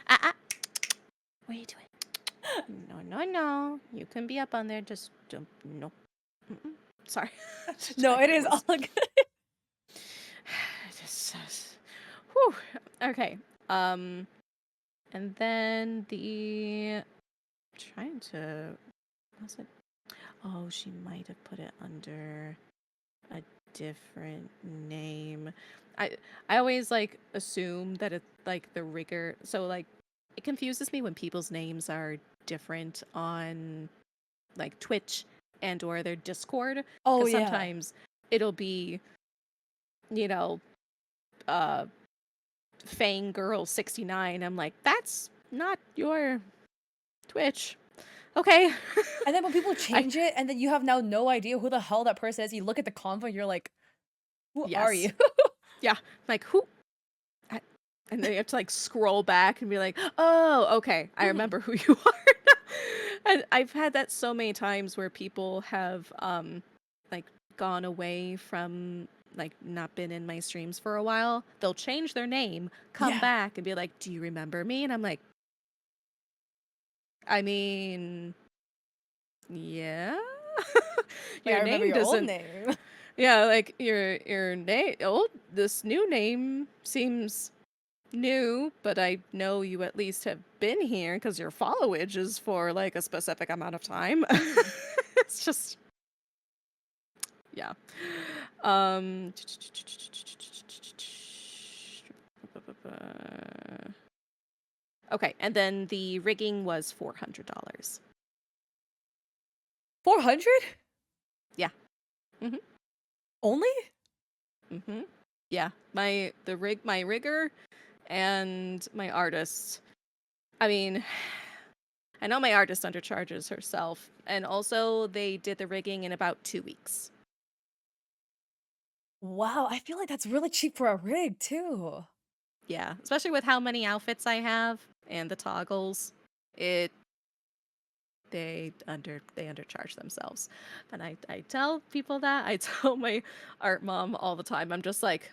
Ah, what are you doing? No, no, no. You can be up on there. Just don't. No. Mm-mm. Sorry. No, it Tiger is all was. good. Just, whew. Okay. And then trying to. Was it? Oh, she might have put it under a different name. I I always like assume that it's like the rigger. So like it confuses me when people's names are different on like Twitch and or their Discord Oh, because yeah. sometimes it'll be you know uh Fangirl 69. I'm like that's not your Twitch. Okay. And then when people I change it, and then you have now no idea who the hell that person is, you look at the convo, you're like, "Who are you?" yes. Yeah. Like who I, and then you have to like scroll back and be like, "Oh, okay. I Mhm. remember who you are." And I've had that so many times where people have like gone away from like not been in my streams for a while. They'll change their name, come Yeah. back and be like, "Do you remember me?" And I'm like, "I mean, yeah." Like, I Your remember name your old doesn't name. yeah, like your name old this new name seems new, but I know you at least have been here because your followage is for like a specific amount of time. Mhm. It's just yeah. Um Okay, and then the rigging was $400. 400? Yeah. Mhm. Only? Mhm. Yeah. My rigger and my artist. I mean, I know my artist undercharges herself, and also they did the rigging in about 2 weeks. Wow, I feel like that's really cheap for a rig, too. Yeah, especially with how many outfits I have and the toggles. It they undercharge themselves. And I tell people that. I tell my art mom all the time. I'm just like,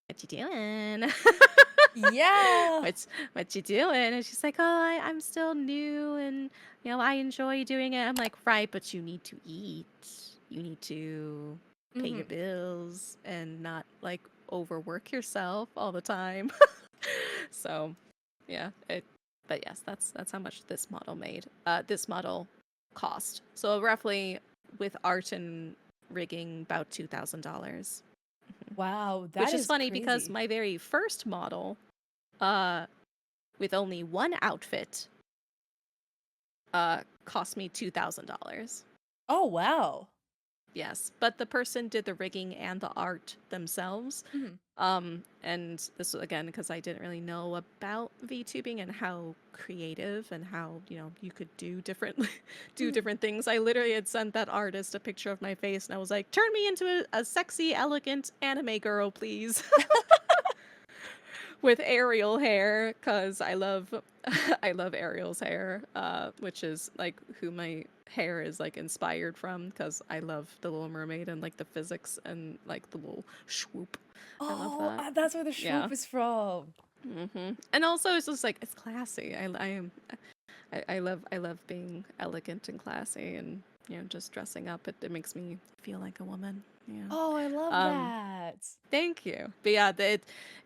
"What you doing?" Yeah. What you doing? And she's like, "Oh, I'm still new and I enjoy doing it." I'm like, "Right, but you need to eat. You need to pay your Mhm. bills and not like overwork yourself all the time." So, yeah, but yes, that's how much this model made. This model cost. So roughly with art and rigging, about $2,000. Wow, Which that is is funny because crazy. my very first model, uh, with only one outfit, cost me $2,000. Oh, wow. Yes, but the person did the rigging and the art themselves. Mhm. And this was again because I didn't really know about VTubing and how creative and how, you could do different do Mhm. different things. I literally had sent that artist a picture of my face and I was like, "Turn me into a sexy, elegant anime girl, please." With Ariel hair, cuz I love I love Ariel's hair, which is like who my hair is like inspired from cuz I love the Little Mermaid and like the physics and like the little swoop. I love Oh, that. that's where the Yeah. swoop is from. And also it's just like it's classy. I am I love being elegant and classy and just dressing up. It makes me feel like a woman. Yeah. Oh, I love Um that. Thank you. But yeah,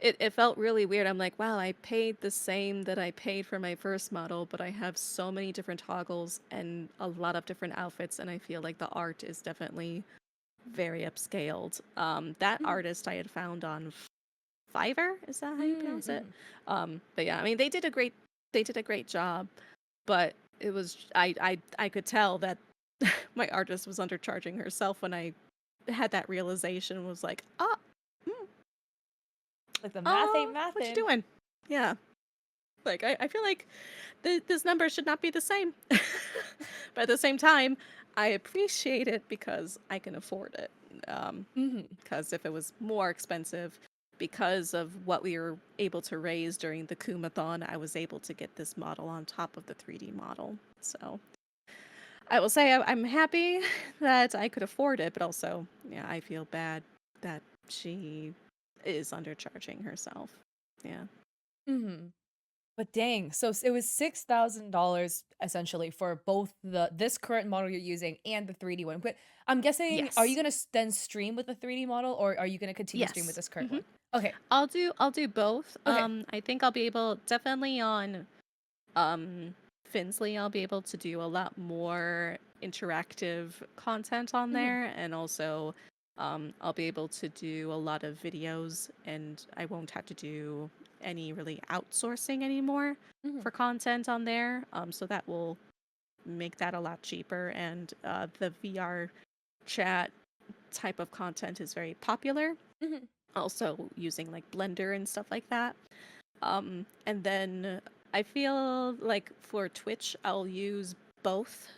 it felt really weird. I'm like, wow, I paid the same that I paid for my first model, but I have so many different toggles and a lot of different outfits, and I feel like the art is definitely very upscaled. That Mhm. artist I had found on Fiverr, is that how you Mm, pronounce it? mhm. But yeah, I mean they did a great job, but it was I could tell that my artist was undercharging herself when I had that realization was like, oh, Like the math ain't what you mathin'. doing? Yeah. Like, I feel like this number should not be the same. But at the same time, I appreciate it because I can afford it. Mhm. Because if it was more expensive, because of what we were able to raise during the Kumathon, I was able to get this model on top of the 3D model. So I will say I'm happy that I could afford it, but also, yeah, I feel bad that she is undercharging herself. Yeah. Mhm. But dang, so it was $6,000 essentially for both this current model you're using and the 3D one. But I'm guessing, are you Yes. gonna then stream with the 3D model, or are you gonna continue stream with Yes. this current one? Okay. I'll do both. Okay. I think I'll be able definitely on um Finsley I'll be able to do a lot more interactive content on Mhm. there and also I'll be able to do a lot of videos and I won't have to do any really outsourcing anymore Mhm. for content on there. So that will make that a lot cheaper and the VR chat type of content is very popular Mhm. also using like Blender and stuff like that. And then I feel like for Twitch, I'll use both.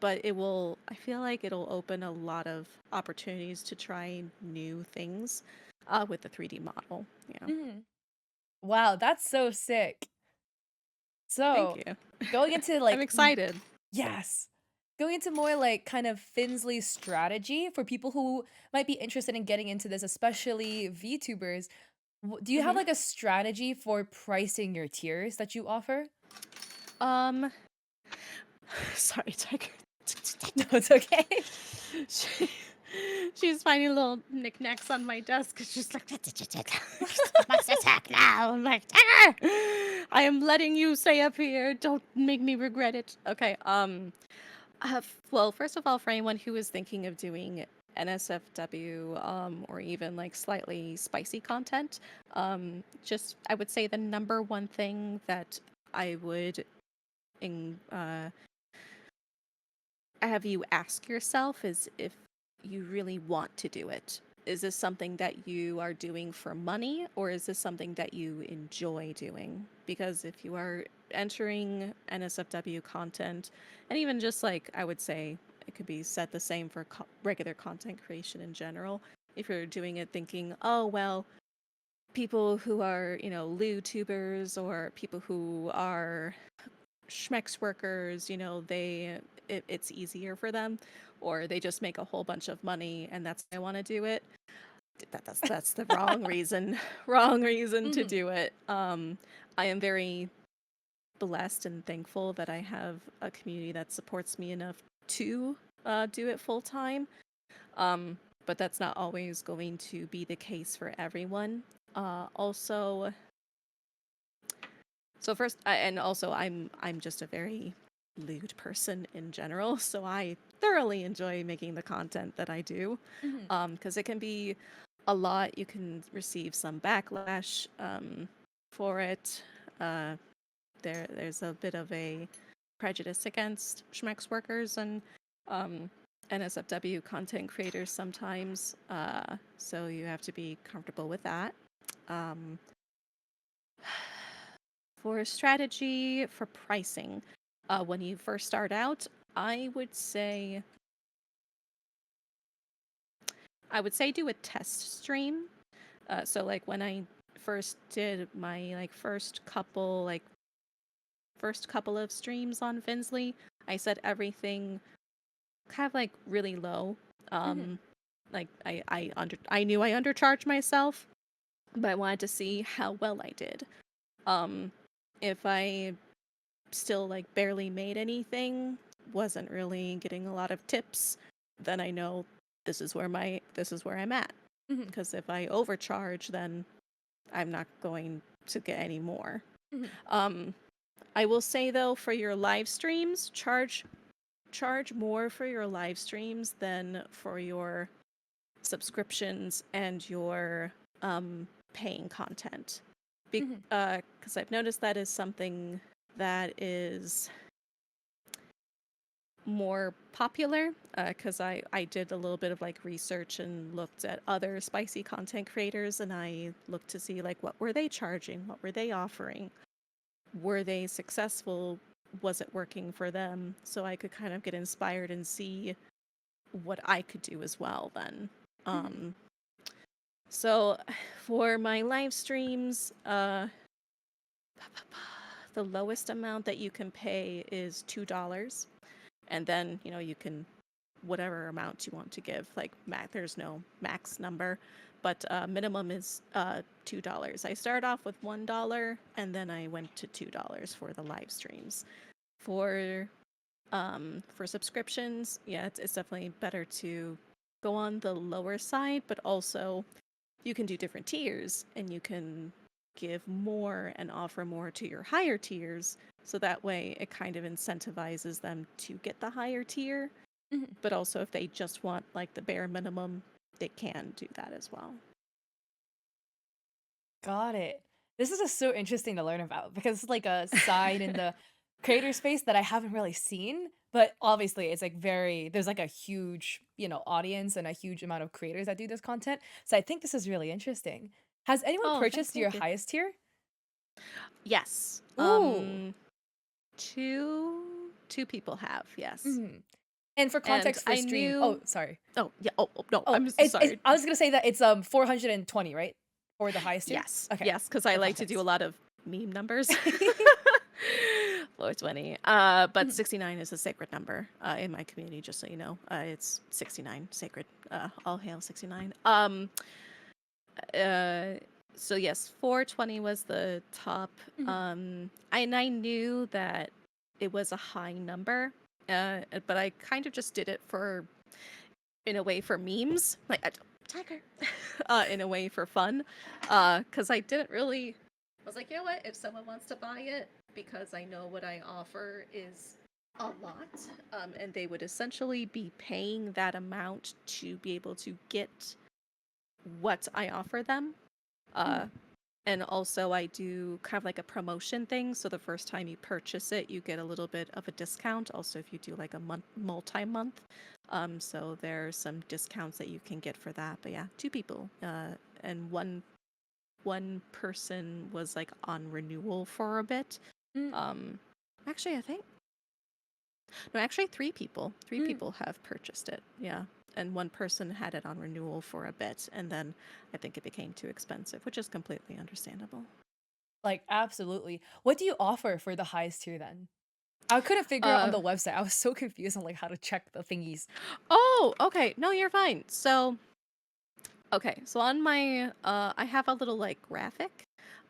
But I feel like it'll open a lot of opportunities to try new things with the 3D model. Yeah. Mhm. Wow, that's so sick. Thank So, you. going into I'm like excited. yes. Going into more like kind of Finsley's strategy for people who might be interested in getting into this, especially VTubers. Do you have hmm like a strategy for pricing your tiers that you offer? Um, sorry, Tiger. No, it's okay. She, she's finding little knickknacks on my desk. She's like, must attack now. I'm like, "Ah! I am letting you stay up here. Don't make me regret it. Okay. Well, first of all, for anyone who is thinking of doing NSFW, or even like slightly spicy content, just I would say the number one thing that I would in, have you ask yourself is if you really want to do it. Is this something that you are doing for money or is this something that you enjoy doing? Because if you are entering NSFW content, and even just like I would say, it could be set the same for regular content creation in general. If you're doing it thinking, oh, well, people who are, loo tubers or people who are schmex workers, it's easier for them, or they just make a whole bunch of money and that's why I want to do it. That's the wrong reason, wrong reason to Mhm. do it. I am very blessed and thankful that I have a community that supports me enough to do it full time. But that's not always going to be the case for everyone. Also, so first, and also I'm just a very lewd person in general, so I thoroughly enjoy making the content that I do. Mhm. Because it can be a lot. You can receive some backlash for it. Uh, there's a bit of a prejudice against Schmex workers and um, NSFW content creators sometimes. So you have to be comfortable with that. Um, for strategy for pricing, when you first start out, I would say do a test stream. So like when I first did my first couple of streams on Finsley, I set everything kind of like really low. Mhm. Like I knew I undercharged myself, but I wanted to see how well I did. Um, if I still like barely made anything, wasn't really getting a lot of tips, then I know this is where I'm at. Mhm. Because if I overcharge, then I'm not going to get any more. Mhm. Um, I will say though, for your live streams, charge more for your live streams than for your subscriptions and your paying content. Mhm. Because I've noticed that is something that is more popular, because I did a little bit of like research and looked at other spicy content creators, and I looked to see like what were they charging, what were they offering, were they successful, was it working for them, so I could kind of get inspired and see what I could do as well then. Mhm. So for my live streams, the lowest amount that you can pay is $2, and then you can whatever amount you want to give. Like there's no max number, but minimum is $2. I started off with $1, and then I went to $2 for the live streams. For subscriptions, yeah, it's definitely better to go on the lower side, but also you can do different tiers, and you can give more and offer more to your higher tiers, so that way it kind of incentivizes them to get the higher tier. Mhm. But also if they just want like the bare minimum, they can do that as well. Got it. This is just so interesting to learn about because it's like a side in the creator space that I haven't really seen. But obviously, it's like there's like a huge, audience and a huge amount of creators that do this content. So I think this is really interesting. Has anyone Oh, thanks, purchased your thank you. highest tier? Yes. Ooh. Two people have, yes. Mhm. And for And context for I stream, knew. oh, sorry. Oh yeah. Oh no, Oh, I'm so it's sorry. I was gonna say that it's 420, right? For the highest tier? Yes, Okay, yes, because I for like to do a context. lot of meme numbers. 420. But Mhm. 69 is a sacred number in my community, just so you know. It's 69, sacred. All hail 69. Uh, so yes, 420 was the top. Mhm. And I knew that it was a high number, but I kind of just did it in a way for memes, like tiger, in a way for fun, because I didn't really. I was like, you know what? If someone wants to buy it, because I know what I offer is a lot, and they would essentially be paying that amount to be able to get what I offer them. Uh, Mhm. and also, I do kind of like a promotion thing. So the first time you purchase it, you get a little bit of a discount. Also, if you do like a multi-month, so there's some discounts that you can get for that. But yeah, two people, and one person was like on renewal for a bit. Mm. Um, actually, I think no, actually, three people. Three Mm. people have purchased it. Yeah. And one person had it on renewal for a bit, and then I think it became too expensive, which is completely understandable. Like, absolutely. What do you offer for the highest tier then? I couldn't figure it on Uh, the website. I was so confused on, like, how to check the thingies. oh, okay. No, you're fine. So, okay. So on my, I have a little like graphic,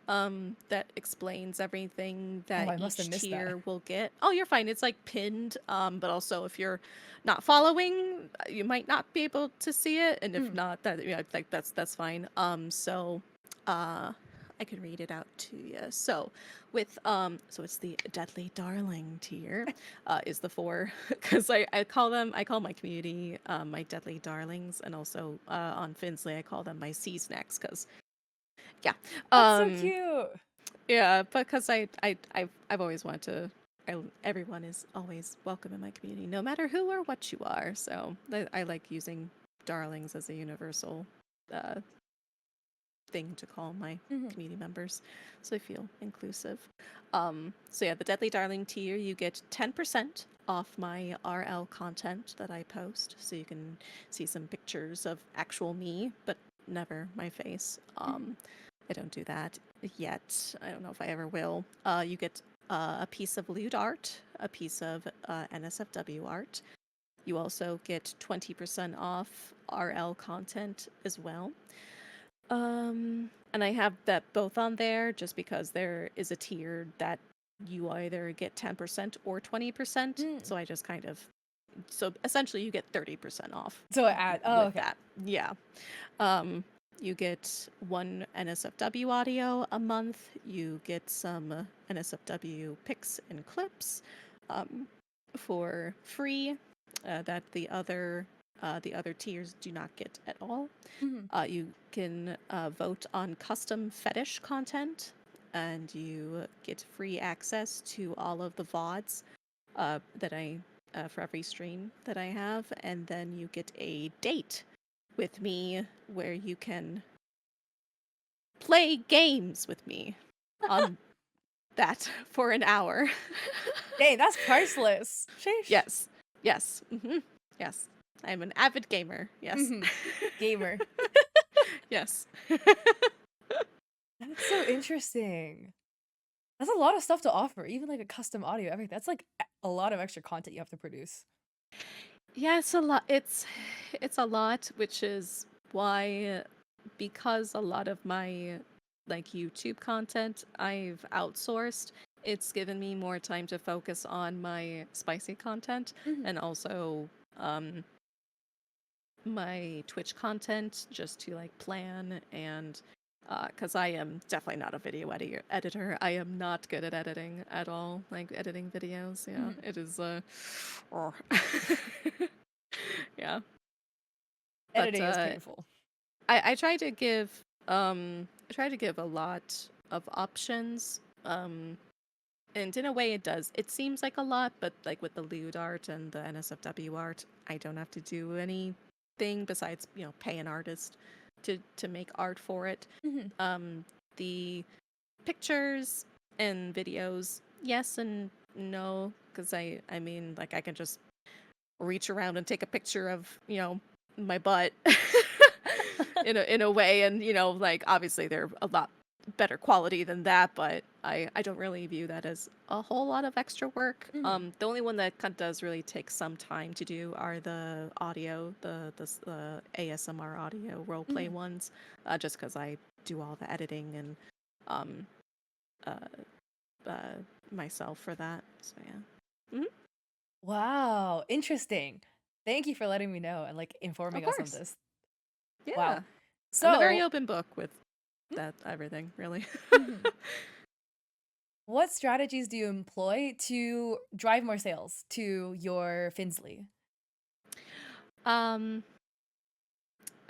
that explains everything Oh, that I must have each missed that. tier will get. Oh, you're fine. It's like pinned. But also if you're not following, you might not be able to see it. And if Mm. not, that like that's fine. So, uh, I could read it out to you. So so it's the Deadly Darling tier, is the four, because I call my community my Deadly Darlings, and also on Finsley I call them my sea snacks, because yeah, That's so um, cute. yeah, because I've always wanted to. Everyone is always welcome in my community, no matter who or what you are. So I like using darlings as a universal uh, thing to call my Mhm. community members, so I feel inclusive. So yeah, the Deadly Darling tier, you get 10% off my RL content that I post, so you can see some pictures of actual me, but never my face. Mhm. I don't do that yet. I don't know if I ever will. You get a piece of lewd art, a piece of NSFW art. You also get 20% off RL content as well. And I have that both on there just because there is a tier that you either get 10% or 20%. Mm. So I just kind of, so essentially you get 30% off So add. Oh, with okay. that. Yeah. Um, you get one NSFW audio a month. You get some NSFW pics and clips um, for free that the other tiers do not get at all. Mhm. You can vote on custom fetish content, and you get free access to all of the VODs that I for every stream that I have, and then you get a date with me where you can play games with me on that for an hour. Dang, that's priceless. Sheesh. Yes, yes, yes. I'm an avid gamer. Yes, Mhm. Gamer. yes. That's so interesting. That's a lot of stuff to offer, even like a custom audio, everything. That's like a lot of extra content you have to produce. Yeah, it's a lot. It's a lot, which is why, because a lot of my like YouTube content I've outsourced, it's given me more time to focus on my spicy content, Mhm. and also my Twitch content, just to like plan, and because I am definitely not a video editor. I am not good at editing at all, like editing videos. Yeah, Mhm. it is oh. Yeah. But Editing is painful. I try to give I try to give a lot of options. And in a way it does. It seems like a lot, but like with the lewd art and the NSFW art, I don't have to do anything besides, pay an artist to make art for it. Mhm. The pictures and videos, yes and no, because I mean, like, I can just reach around and take a picture of, my butt in a way, and like, obviously they're a lot better quality than that, but I don't really view that as a whole lot of extra work. Mhm. The only one that does really take some time to do are the audio, the ASMR audio roleplay Mhm. ones, just because I do all the editing and um uh, uh myself for that. So yeah. Wow, interesting. Thank you for letting me know and like Of informing us on course. this. Wow. Yeah. I'm a very So, open book with that everything, really. mhm. What strategies do you employ to drive more sales to your Finsley? um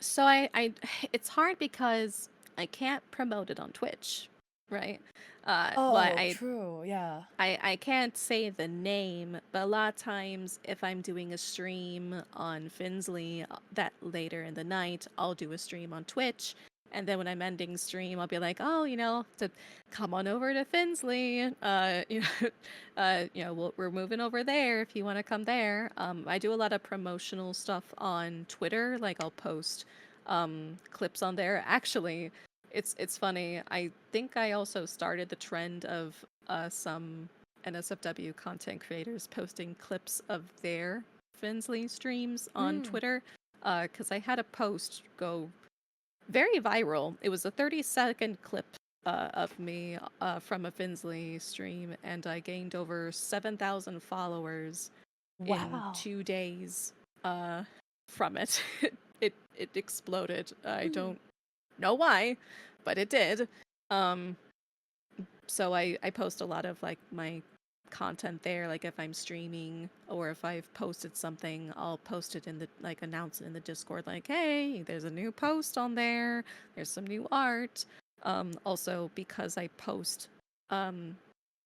So it's hard because I can't promote it on Twitch, right? Well, Oh, true. Yeah. I can't say the name, but a lot of times if I'm doing a stream on Finsley that later in the night, I'll do a stream on Twitch. And then when I'm ending stream, I'll be like, oh, to come on over to Finsley. We're moving over there if you want to come there. I do a lot of promotional stuff on Twitter. Like, I'll post clips on there. Actually, it's funny. I think I also started the trend of some NSFW content creators posting clips of their Finsley streams on Mm. Twitter, because I had a post go very viral. It was a 30-second clip of me from a Finsley stream, and I gained over 7,000 followers in Wow. 2 days from it. It exploded. I Mhm. don't know why, but it did. Um, so I post a lot of like my content there. Like if I'm streaming or if I've posted something, I'll post it in the like announce it in the Discord like, hey, there's a new post on there. There's some new art. Also because I post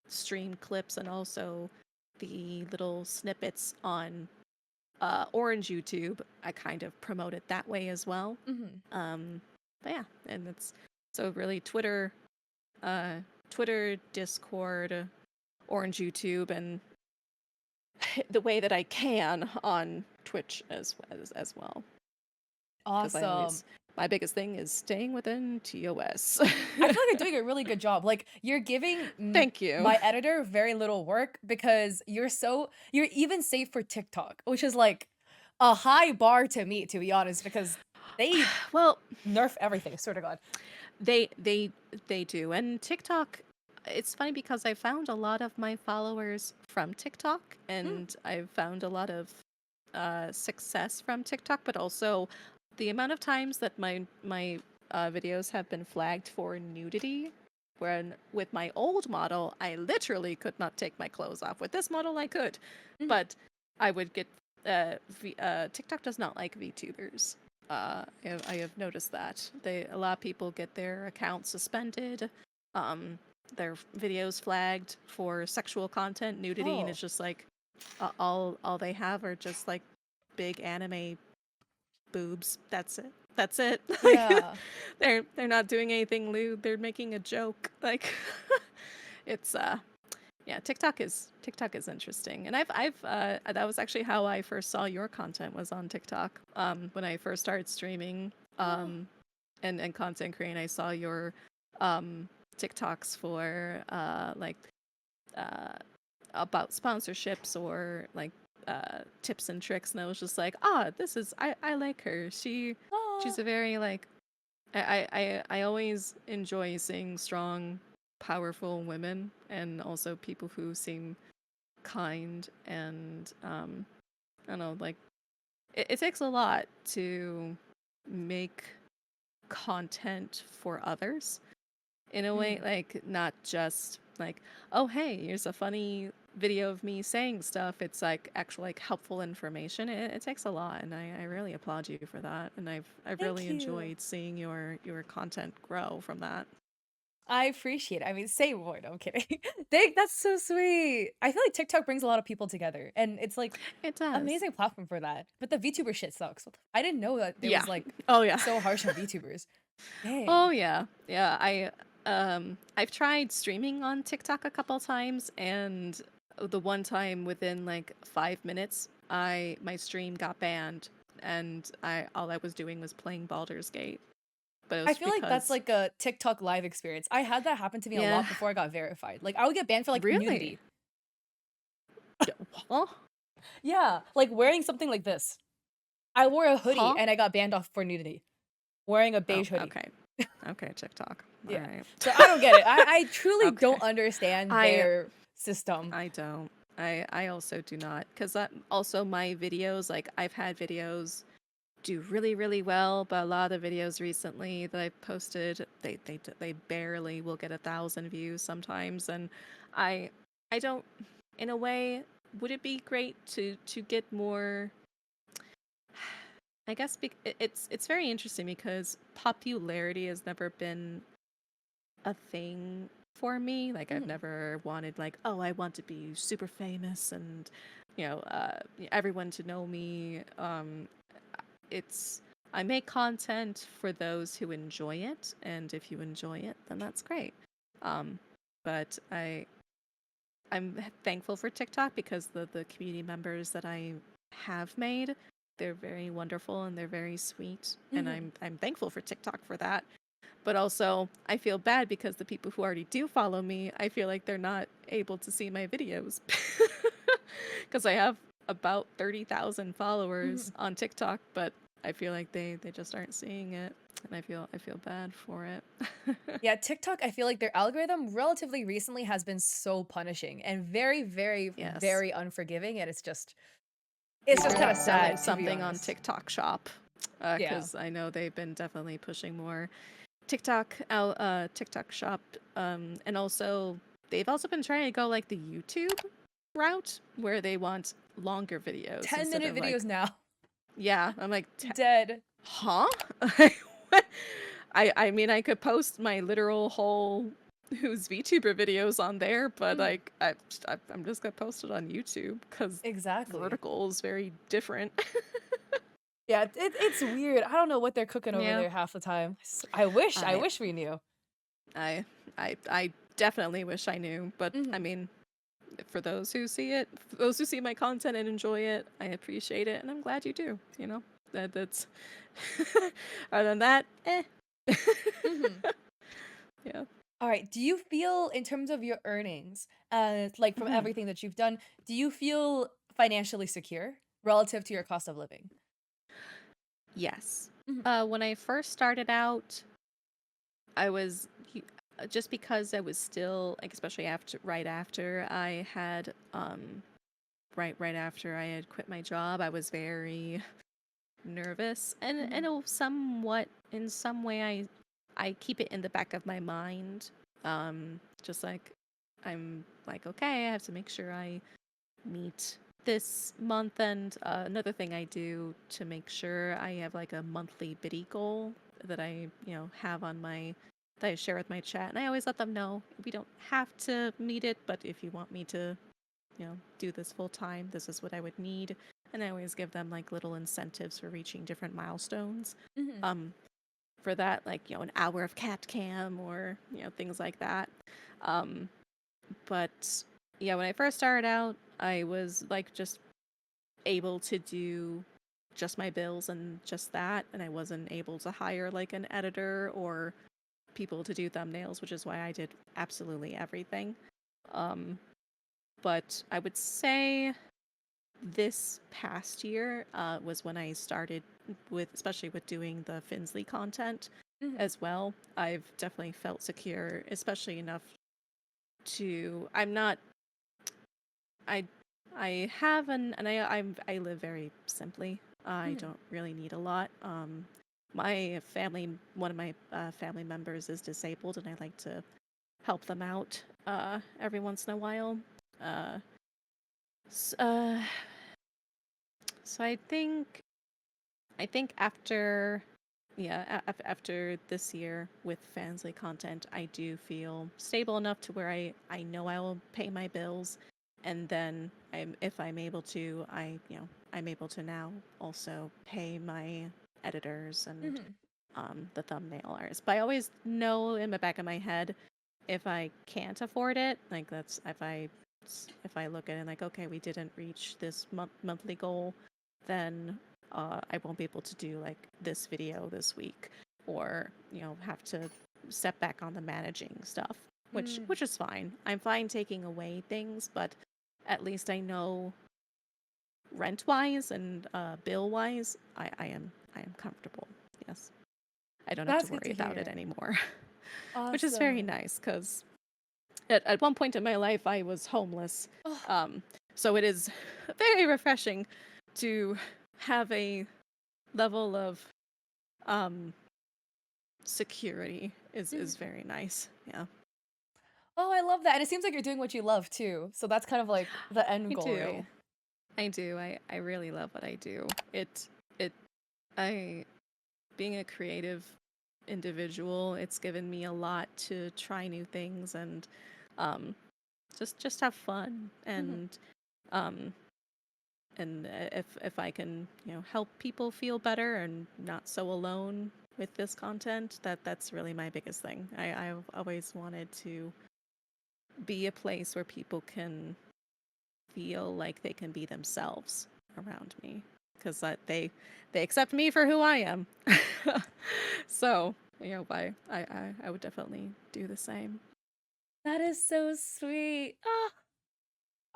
stream clips and also the little snippets on Orange YouTube, I kind of promote it that way as well. Mhm. But yeah, and it's so really Twitter, Discord, Orange YouTube, and the way that I can on Twitch as well. Because Awesome. my biggest thing is staying within TOS. I feel like you're doing a really good job. Like, you're giving Thank you. my editor very little work because you're even safe for TikTok, which is like a high bar to meet, to be honest, because they Well, nerf everything, swear to God. they they they do, and TikTok. It's funny because I found a lot of my followers from TikTok, Mm, and I've found a lot of success from TikTok, but also the amount of times that my videos have been flagged for nudity. When with my old model, I literally could not take my clothes off. With this model, I could, mhm. but I would get TikTok does not like VTubers. I have noticed that a lot of people get their accounts suspended, um, their videos flagged for sexual content, nudity, and Oh, it's just like all they have are just like big anime boobs. That's it. That's it. Like yeah. they're not doing anything lewd. They're making a joke. Like it's yeah, TikTok is interesting, and I've that was actually how I first saw your content was on TikTok. When I first started streaming, and content creating, I saw your TikToks for like uh about sponsorships or like tips and tricks, and I was just like, this is I like her. She's Ah. a very like I always enjoy seeing strong, powerful women and also people who seem kind and I don't know, like it takes a lot to make content for others in a way, Mm. like not just like, oh hey, here's a funny video of me saying stuff. It's like actual like helpful information. It takes a lot, and I really applaud you for that. And I've Thank really you. enjoyed seeing your content grow from that. I appreciate it. I mean, say more. No, I'm kidding. That's so sweet. I feel like TikTok brings a lot of people together, and it's like It does. amazing platform for that. But the VTuber shit sucks. I didn't know that there Yeah. was like Oh yeah. so harsh on VTubers. Oh Dang. yeah. Yeah. I've tried streaming on TikTok a couple times, and the one time within like 5 minutes, my stream got banned, and I all I was doing was playing Baldur's Gate. But it I was feel like that's because like a TikTok live experience. I had that happen to me a yeah. lot before I got verified. Like I would get banned for like Really? nudity. Yeah, huh? Yeah, like wearing something like this. I wore a hoodie Huh? and I got banned off for nudity. Wearing a Oh, beige hoodie. okay. Okay, TikTok. All Yeah. right. So I don't get it. I truly Okay. don't understand I their system. I don't. I also do not, because also my videos, like I've had videos do really really well, but a lot of the videos recently that I've posted, they barely will get 1,000 views sometimes, and I I don't. In a way, would it be great to get more? I guess it's very interesting because popularity has never been a thing for me. Like I've Mhm. never wanted like, oh, I want to be super famous and everyone to know me. It's I make content for those who enjoy it, and if you enjoy it, then that's great. Um, but I'm thankful for TikTok because the community members that I have made, they're very wonderful and they're very sweet, and Mhm. I'm thankful for TikTok for that. But also, I feel bad because the people who already do follow me, I feel like they're not able to see my videos. Because I have about 30,000 followers Mhm. on TikTok, but I feel like they just aren't seeing it, and I feel bad for it. Yeah, TikTok, I feel like their algorithm relatively recently has been so punishing and very, very, Yes. very unforgiving. And it's If just you're kind of not selling sad, to be something on honest. TikTok Shop, Yeah. because I know they've been definitely pushing more. TikTok shop, and also they've also been trying to go like the YouTube route where they want longer videos instead 10-minute of like, videos now. yeah, I'm like, Dead. huh? I mean, I could post my literal whole who's VTuber videos on there, but Mhm. like I'm just gonna post it on YouTube because Exactly. vertical is very different. Yeah, it's weird. I don't know what they're cooking over Yeah, there half the time. I I wish we knew. I I definitely wish I knew, but I Mhm. mean, for those who see it, for those who see my content and enjoy it, I appreciate it, and I'm glad you do. You know, that's other than that, eh. Mhm. Yeah. All right. Do you feel in terms of your earnings, like from Mhm. everything that you've done, do you feel financially secure relative to your cost of living? Yes. Mhm. When I first started out, I was just because I was still like, especially right after I had right after I had quit my job, I was very nervous, and Mhm. somewhat in some way I keep it in the back of my mind, just like I'm like, okay, I have to make sure I meet this month, and another thing I do to make sure I have like a monthly biddy goal that I have on my that I share with my chat, and I always let them know we don't have to meet it, but if you want me to do this full time, this is what I would need. And I always give them like little incentives for reaching different milestones. Mhm. Um, for that, like, an hour of cat cam or, things like that. Um, but yeah, when I first started out, I was like just able to do just my bills and just that. And I wasn't able to hire like an editor or people to do thumbnails, which is why I did absolutely everything. Um, but I would say this past year was when I started with, especially with doing the Finsley content Mhm. as well. I've definitely felt secure, especially enough to. I'm not. I. I have and I live very simply. I Mhm. don't really need a lot. My family, one of my family members is disabled, and I like to help them out every once in a while. Uh, s- uh, so I think after, yeah, after this year with Fansly content, I do feel stable enough to where I know I will pay my bills, and then if I'm able to, I'm able to now also pay my editors and Mhm. the thumbnail artists. But I always know in the back of my head, if I can't afford it, like that's if I look at it like, okay, we didn't reach this monthly goal, then I won't be able to do like this video this week, or have to step back on the managing stuff, which Mm. which is fine. I'm fine taking away things, but at least I know rent wise and bill wise, I am comfortable. Yes, I don't have to That's good worry to about it hear. anymore, which is very Awesome. nice because at one point in my life I was homeless. Oh, Um, so it is very refreshing to have a level of um security is mhm. very nice. Yeah. Oh, I love that, and it seems like you're doing what you love too, so that's kind of like the end I goal, right? do. I do. I really love what I do. It I being a creative individual, it's given me a lot to try new things and um just have fun, Mhm. um if I can, help people feel better and not so alone with this content, that's really my biggest thing. I've always wanted to be a place where people can feel like they can be themselves around me, because they accept me for who I am. So, I would definitely do the same. That is so sweet. Ah.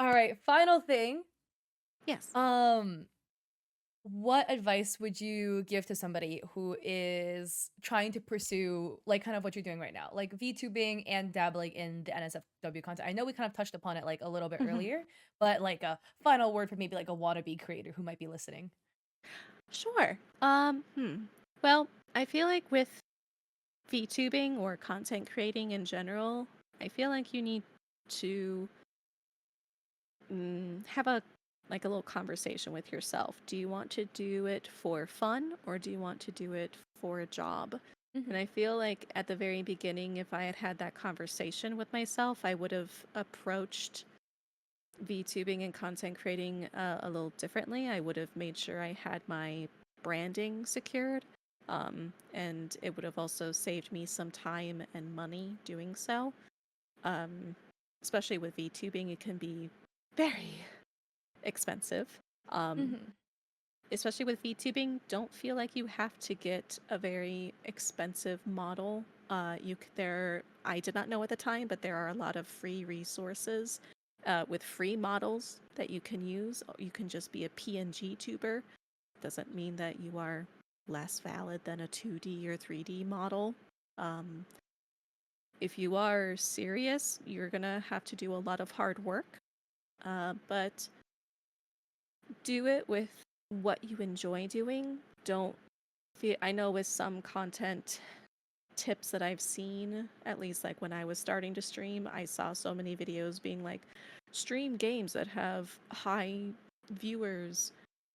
Alright, final thing. Yes. Um, what advice would you give to somebody who is trying to pursue, like, kind of what you're doing right now, like VTubing and dabbling in the NSFW content? I know we kind of touched upon it, like, a little bit Mhm. earlier, but, like, a final word for maybe, like, a wannabe creator who might be listening. Sure. Well, I feel like with VTubing or content creating in general, I feel like you need to have a little conversation with yourself. Do you want to do it for fun or do you want to do it for a job? And Mhm. I feel like at the very beginning, if I had had that conversation with myself, I would have approached VTubing and content creating a little differently. I would have made sure I had my branding secured. And it would have also saved me some time and money doing so. Um, Especially with VTubing, it can be very expensive. Um, Mhm. Especially with VTubing, don't feel like you have to get a very expensive model. I did not know at the time, but there are a lot of free resources with free models that you can use. You can just be a PNG tuber. Doesn't mean that you are less valid than a 2D or 3D model. Um, if you are serious, you're gonna have to do a lot of hard work, but do it with what you enjoy doing. Don't feel, I know with some content tips that I've seen, at least like when I was starting to stream, I saw so many videos being like, stream games that have high viewers,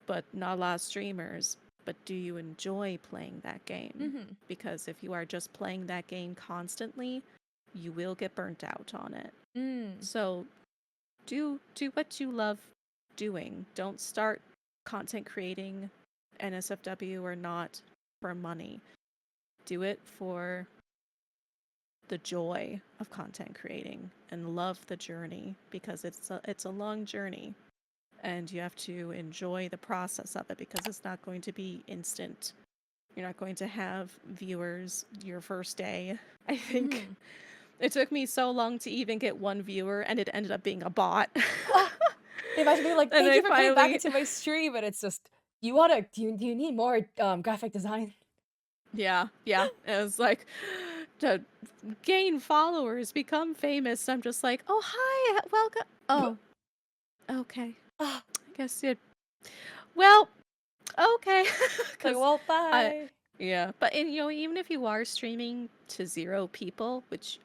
but not a lot of streamers. But do you enjoy playing that game? Mhm. Because if you are just playing that game constantly, you will get burnt out on it. Mm. So do what you love doing. Don't start content creating, NSFW or not, for money. Do it for the joy of content creating and love the journey, because it's a long journey and you have to enjoy the process of it, because it's not going to be instant. You're not going to have viewers your first day. I think Mhm. it took me so long to even get one viewer, and it ended up being a bot. Ah! Imagine being like, And "Thank I you for coming back finally, into my stream," and it's just, "Do you need more, graphic design?" yeah, yeah. It was like to gain followers, become famous. I'm just like, oh hi, welcome. Oh, okay. Ah, I guess it. Well, okay, like, because "Well, I, bye." yeah. But even if you are streaming to 0 people, which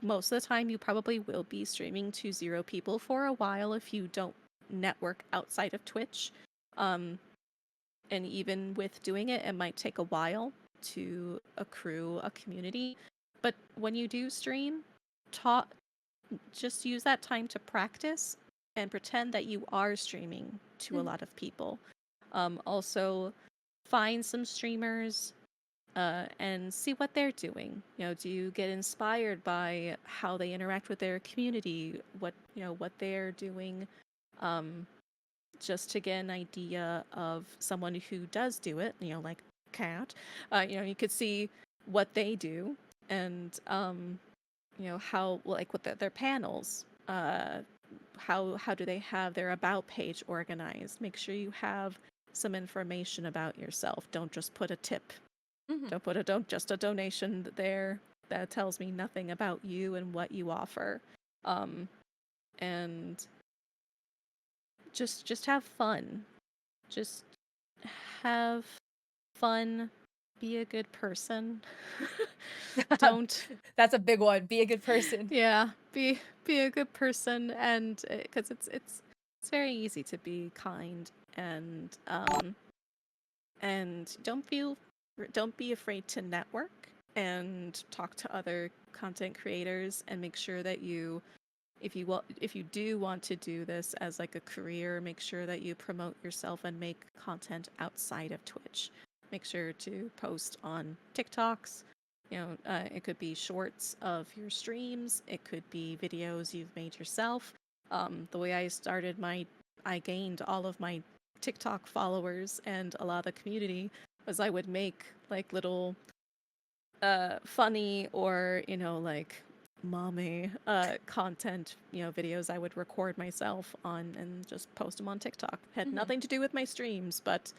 most of the time you probably will be streaming to 0 people for a while if you don't network outside of Twitch. Um, and even with doing it, it might take a while to accrue a community. But when you do stream, talk, just use that time to practice and pretend that you are streaming to a Mhm. lot of people. Also, find some streamers and see what they're doing. Do you get inspired by how they interact with their community? What they're doing? Um, just to get an idea of someone who does do it, like Cat. You could see what they do and how, well, like with their panels. How do they have their about page organized? Make sure you have some information about yourself. Don't just put a tip. Mhm. Don't just a donation there that tells me nothing about you and what you offer. Um, and just have fun. Just have fun. Be a good person. Don't. That's a big one. Be a good person. Yeah, be a good person, and because it's very easy to be kind, and don't be afraid to network and talk to other content creators, and make sure that if you do want to do this as like a career, make sure that you promote yourself and make content outside of Twitch. Make sure to post on TikToks. It could be shorts of your streams. It could be videos you've made yourself. The way I gained all of my TikTok followers and a lot of the community was I would make like little funny or like mommy content videos I would record myself on and just post them on TikTok. Had Mhm. nothing to do with my streams, but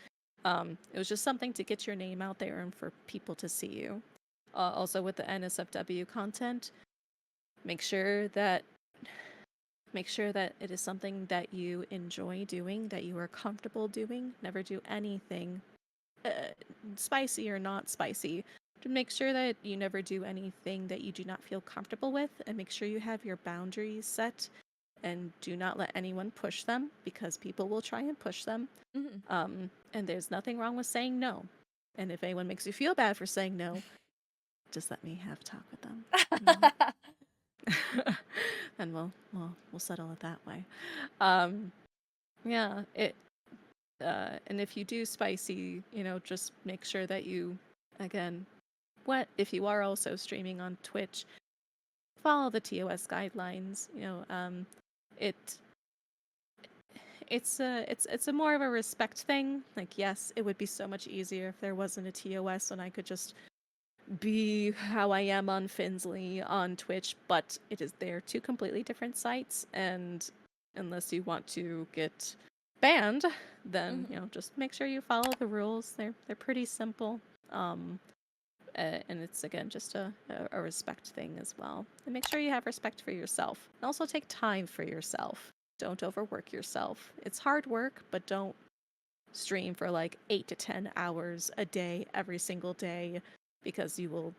it was just something to get your name out there and for people to see you. Also with the NSFW content, make sure that it is something that you enjoy doing, that you are comfortable doing. Never do anything uh, spicy or not spicy to make sure that you never do anything that you do not feel comfortable with, and make sure you have your boundaries set and do not let anyone push them, because people will try and push them. Mhm. And there's nothing wrong with saying no. And if anyone makes you feel bad for saying no, just let me have a talk with them. And we'll settle it that way. Yeah, and if you do spicy, just make sure that you, again, if you are also streaming on Twitch, follow the TOS guidelines. It it's a more of a respect thing. Like, yes, it would be so much easier if there wasn't a TOS and I could just be how I am on Finsley on Twitch, but they're two completely different sites, and unless you want to get banned, then just make sure you follow the rules. They're pretty simple. And it's, again, just a respect thing as well. And make sure you have respect for yourself. And also take time for yourself. Don't overwork yourself. It's hard work, but don't stream for like 8 to 10 hours a day every single day, because you will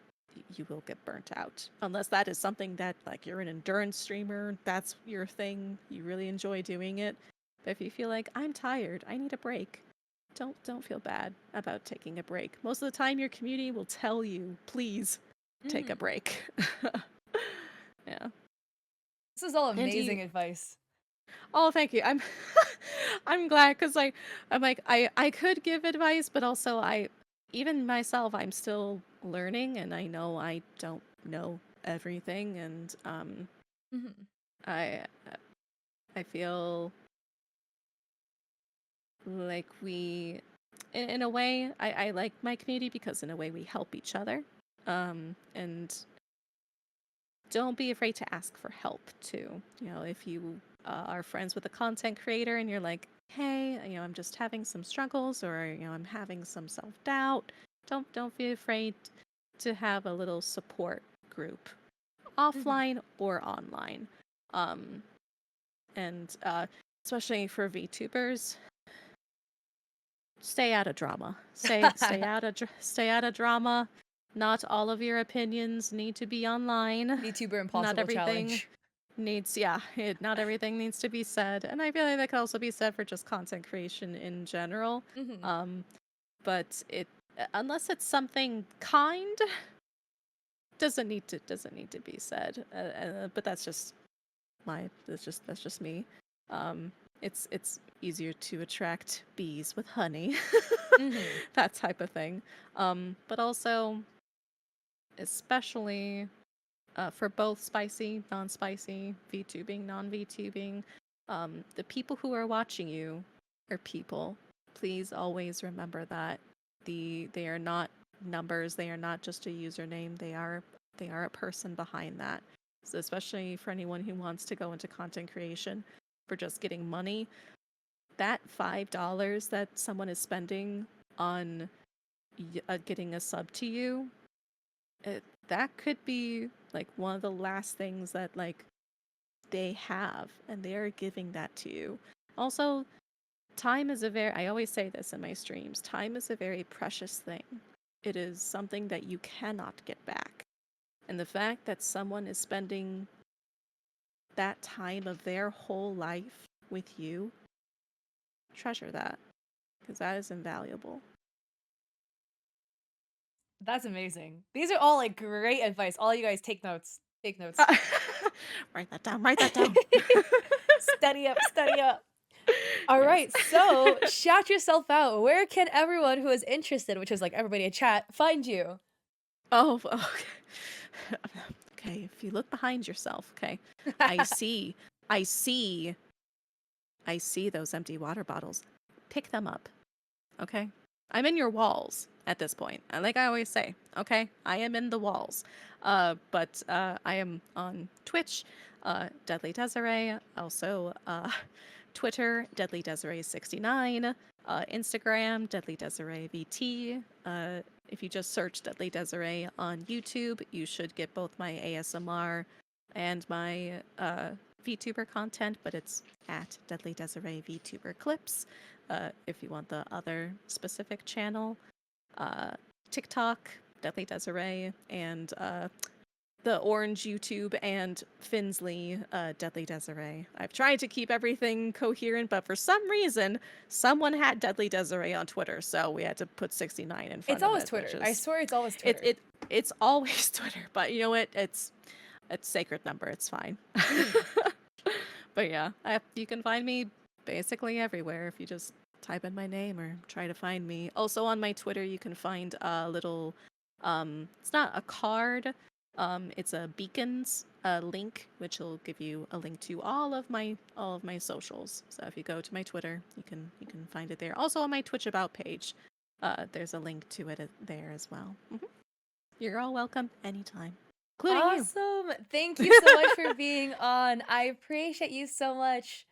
get burnt out. Unless that is something that, like, you're an endurance streamer, that's your thing, you really enjoy doing it. But if you feel like, I'm tired, I need a break, don't feel bad about taking a break. Most of the time your community will tell you, please take a break. Yeah. This is all And amazing advice. Oh, thank you. I'm glad, because I'm like, I could give advice, but also even myself, I'm still learning, and I know I don't know everything, and I I feel like in a way, I like my community, because in a way we help each other, and don't be afraid to ask for help too. If you are friends with a content creator and you're like, hey, I'm just having some struggles, or I'm having some self-doubt, don't be afraid to have a little support group, offline or online. And especially for VTubers, stay out of drama. Stay out of drama. Not all of your opinions need to be online. VTuber Not Impossible everything Challenge. not everything needs to be said, and I feel like that could also be said for just content creation in general. But unless it's something kind, doesn't need to be said. But that's just me. It's easier to attract bees with honey, that type of thing. But also, especially for both spicy, non-spicy, VTubing, non-VTubing, the people who are watching you are people. Please always remember that they are not numbers. They are not just a username. They are a person behind that. So especially for anyone who wants to go into content creation for just getting money, that $5 that someone is spending on getting a sub to you, that could be like one of the last things that, like, they have, and they are giving that to you. Also, time is I always say this in my streams, time is a very precious thing. It is something that you cannot get back. And the fact that someone is spending that time of their whole life with you, treasure that, because that is invaluable. That's amazing. These are all like great advice. All you guys take notes. Take notes. Write that down. Write that down. Study up. Study up. All right. So shout yourself out. Where can everyone who is interested, which is like everybody in chat, find you? Oh, okay. Okay, if you look behind yourself, okay. I see those empty water bottles. Pick them up. Okay? I'm in your walls at this point. Like I always say, okay? I am in the walls. But I am on Twitch, DeadlyDesiree, also Twitter, DeadlyDesiree69, Instagram, DeadlyDesireeVT. If you just search DeadlyDesiree on YouTube, you should get both my ASMR and my VTuber content, but it's at DeadlyDesiree VTuber Clips. If you want the other specific channel, TikTok, DeadlyDesiree, and the Orange YouTube and Finsley DeadlyDesiree. I've tried to keep everything coherent, but for some reason, someone had DeadlyDesiree on Twitter, so we had to put 69 in It's front of always it, which Twitter. I is swear it's always it Twitter. it it's always Twitter. But you know what? It's sacred number. It's fine. But yeah, you can find me basically everywhere if you just type in my name or try to find me. Also on my Twitter, you can find a little, it's not a card, it's a beacons link, which will give you a link to all of my socials. So if you go to my Twitter, you can find it there. Also on my Twitch about page, there's a link to it there as well. You're all welcome anytime, including you. Awesome. Thank you so much for being on. I appreciate you so much.